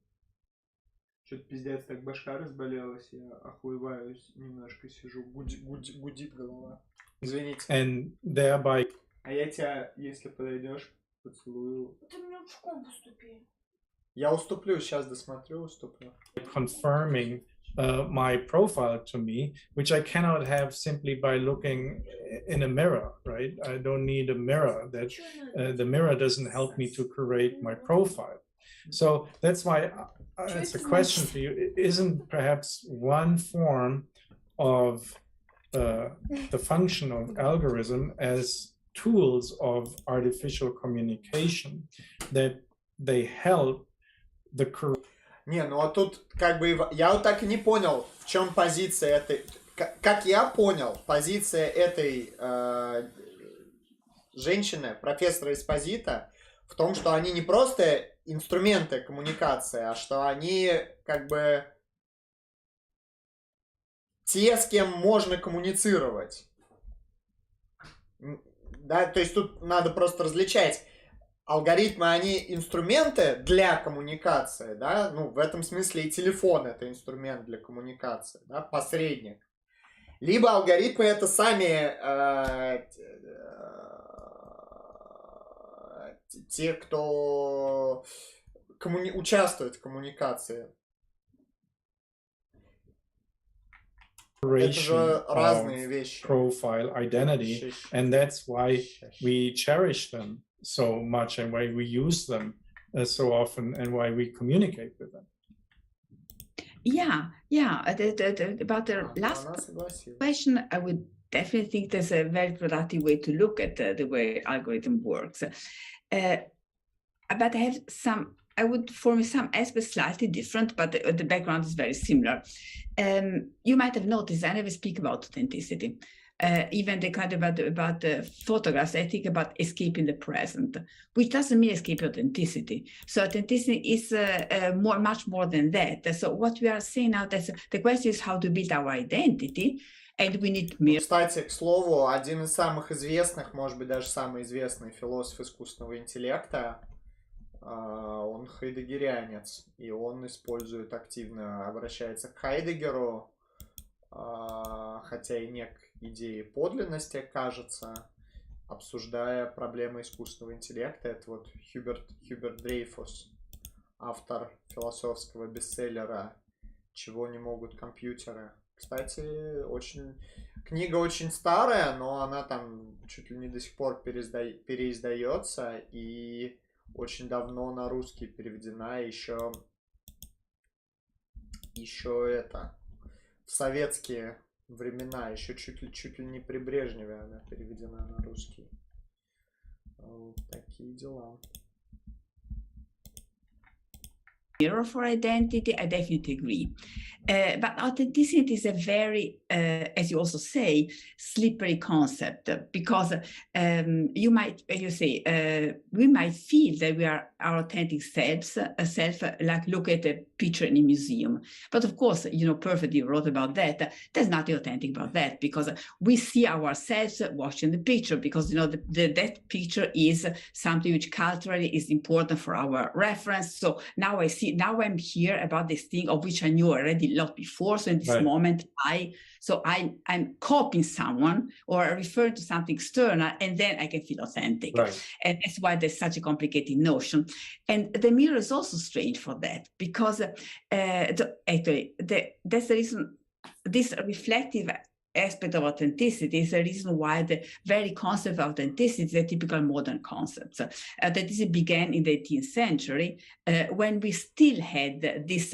Что-то пиздец, так башка разболелась, я охуеваюсь, немножко сижу, гудит голова. Извините. And thereby... А я тебя, если подойдешь, поцелую. Ты мне пешком поступи. Я уступлю, сейчас досмотрю, уступлю. Confirming my profile to me, which I cannot have simply by looking in a mirror, right? I don't need a mirror. That the mirror doesn't help me to create my profile. So that's why it's a question for you. Isn't perhaps one form of the function of algorithm as tools of artificial communication that they help the... Не, ну а тут как бы я вот так и не понял, в чем позиция этой... Как я понял, позиция этой женщины, профессора Эспозита, в том, что они не просто инструменты коммуникации, а что они как бы те, с кем можно коммуницировать. Да, то есть тут надо просто различать. Алгоритмы, они инструменты для коммуникации, да, ну, в этом смысле и телефон это инструмент для коммуникации, да, посредник. Либо алгоритмы это сами те, кто участвовать в коммуникации. Это же разные вещи. Profile identity, and that's why we cherish them so much, and why we use them so often, and why we communicate with them. Yeah. About the last question, I would definitely think there's a very productive way to look at the way algorithm works. But I would form some aspects slightly different, but the background is very similar. You might have noticed I never speak about authenticity. Even the kind about the photographs, I think about escaping the present, which doesn't mean escape authenticity. So authenticity is much more than that. So what we are saying now, the question is how to build our identity, and we need mirror. Кстати, к слову, один из самых известных, может быть, даже самый известный философ искусственного интеллекта, он хайдеггерианец, и он использует активно, обращается к Хайдеггеру, хотя и не к идее подлинности, кажется, обсуждая проблемы искусственного интеллекта. Это вот Хьюберт Дрейфус, автор философского бестселлера «Чего не могут компьютеры». Кстати, книга очень старая, но она там чуть ли не до сих пор переиздается, и очень давно на русский переведена, еще это в советские времена, еще чуть ли не при Брежневе она переведена на русский. Вот такие дела. Mirror for identity, I definitely agree. But authenticity is a very, as you also say, slippery concept, because we might feel that we are our authentic self, like look at a picture in a museum. But of course, perfectly you wrote about that. There's nothing authentic about that, because we see ourselves watching the picture, because that picture is something which culturally is important for our reference. So now I'm here about this thing of which I knew already a lot before. So in this moment, I'm copying someone or referring to something external, and then I can feel authentic. Right. And that's why there's such a complicated notion. And the mirror is also strange for that, because that's the reason this reflective aspect of authenticity is the reason why the very concept of authenticity is a typical modern concept. Authenticity began in the 18th century when we still had this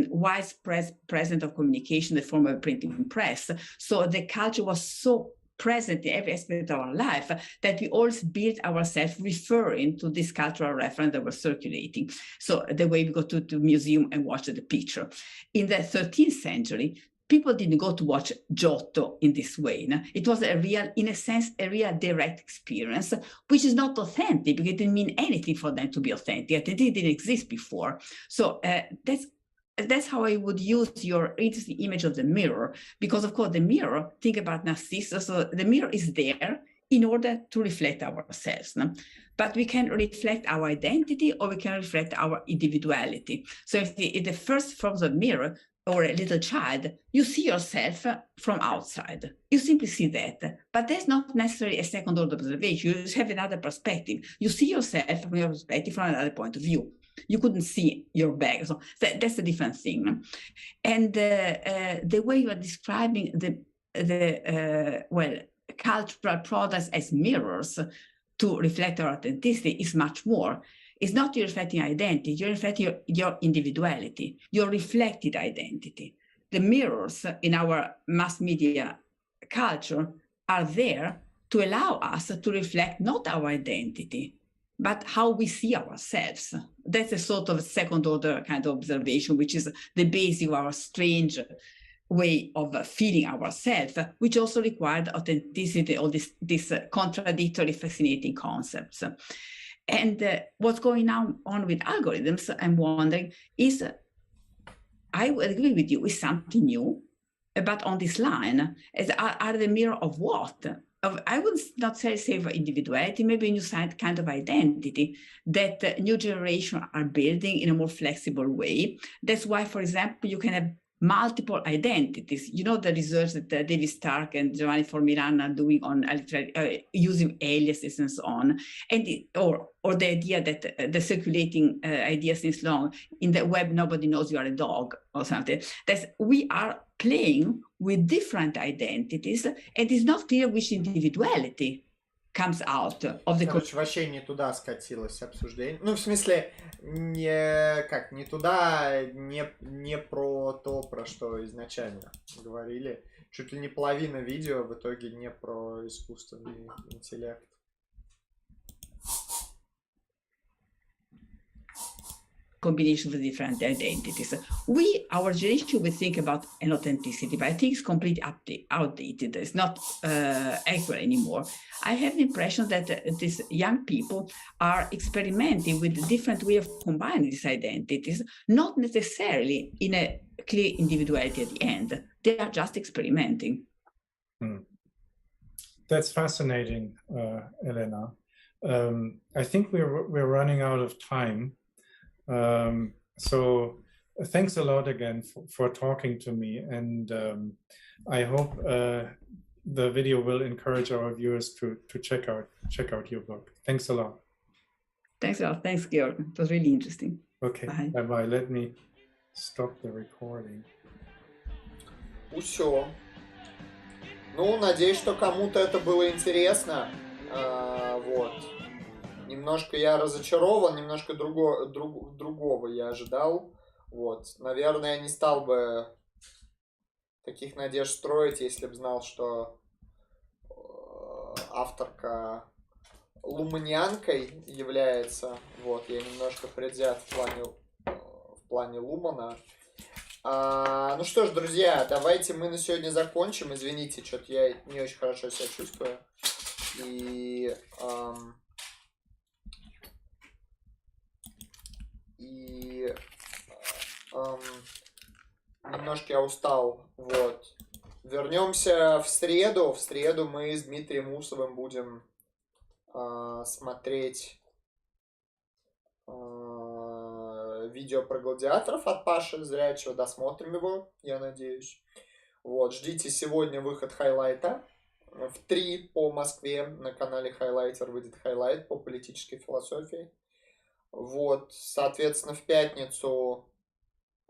widespread presence of communication in the form of a printing press. So the culture was so present in every aspect of our life that we always built ourselves referring to this cultural reference that was circulating. So the way we go to the museum and watch the picture. In the 13th century, people didn't go to watch Giotto in this way. No? It was in a sense, a real direct experience, which is not authentic, because it didn't mean anything for them to be authentic. It didn't exist before. So that's how I would use your interesting image of the mirror, because of course the mirror, think about Narcissus, so the mirror is there in order to reflect ourselves. No? But we can reflect our identity, or we can reflect our individuality. So if the first forms of mirror, or a little child, you see yourself from outside. You simply see that. But that's not necessarily a second order observation. You just have another perspective. You see yourself from your perspective from another point of view. You couldn't see your bag. So that's a different thing. And the way you are describing the cultural products as mirrors to reflect our authenticity is much more. It's not you reflecting identity, you're reflecting your individuality, your reflected identity. The mirrors in our mass media culture are there to allow us to reflect not our identity, but how we see ourselves. That's a sort of second order kind of observation, which is the basis of our strange way of feeling ourselves, which also required authenticity, all these contradictory, fascinating concepts. And what's going on with algorithms, I'm wondering, is, I would agree with you, is something new, but on this line, are the mirror of what? I would not say of individuality, maybe a new kind of identity that new generation are building in a more flexible way. That's why, for example, you can have multiple identities. You know, the research that David Stark and Giovanni Formirano are doing on using aliases and so on, and or the idea that the circulating idea since long in the web, nobody knows you are a dog or something. That we are playing with different identities, and it's not clear which individuality comes out of the... Короче, вообще не туда скатилось обсуждение. Ну, в смысле, не туда, не про то, про что изначально говорили. Чуть ли не половина видео в итоге не про искусственный интеллект. Combination of different identities. Our generation, we think about an authenticity, but I think it's completely outdated. It's not accurate anymore. I have the impression that these young people are experimenting with a different way of combining these identities, not necessarily in a clear individuality at the end. They are just experimenting. That's fascinating, Elena. I think we're running out of time. So thanks a lot again for talking to me, and I hope the video will encourage our viewers to check out your book. Thanks a lot. Thanks a lot. Thanks, Georg. It was really interesting. Okay. Bye. Bye. Let me stop the recording. Все. Ну, надеюсь, что кому-то это было интересно. Вот. Немножко я разочарован, немножко другого я ожидал. Вот. Наверное, я не стал бы таких надежд строить, если бы знал, что авторка луманианкой является. Вот. Я немножко предвзят в плане Лумана. Ну что ж, друзья, давайте мы на сегодня закончим. Извините, что-то я не очень хорошо себя чувствую. И немножко я устал. Вот. Вернемся в среду. В среду мы с Дмитрием Усовым будем смотреть видео про гладиаторов от Паши Зрячего. Досмотрим его, я надеюсь. Вот. Ждите сегодня выход хайлайта. В 3 по Москве на канале Хайлайтер выйдет хайлайт по политической философии. Вот, соответственно, в пятницу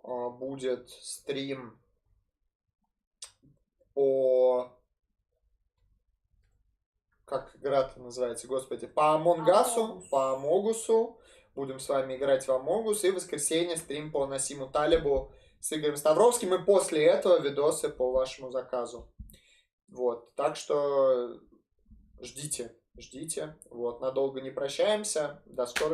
будет стрим по... Как игра-то называется, господи? По Амонгасу, по Амогусу. Будем с вами играть в Амогус. И в воскресенье стрим по Насиму Талибу с Игорем Ставровским. И после этого видосы по вашему заказу. Вот, так что ждите. Вот, надолго не прощаемся. До скорых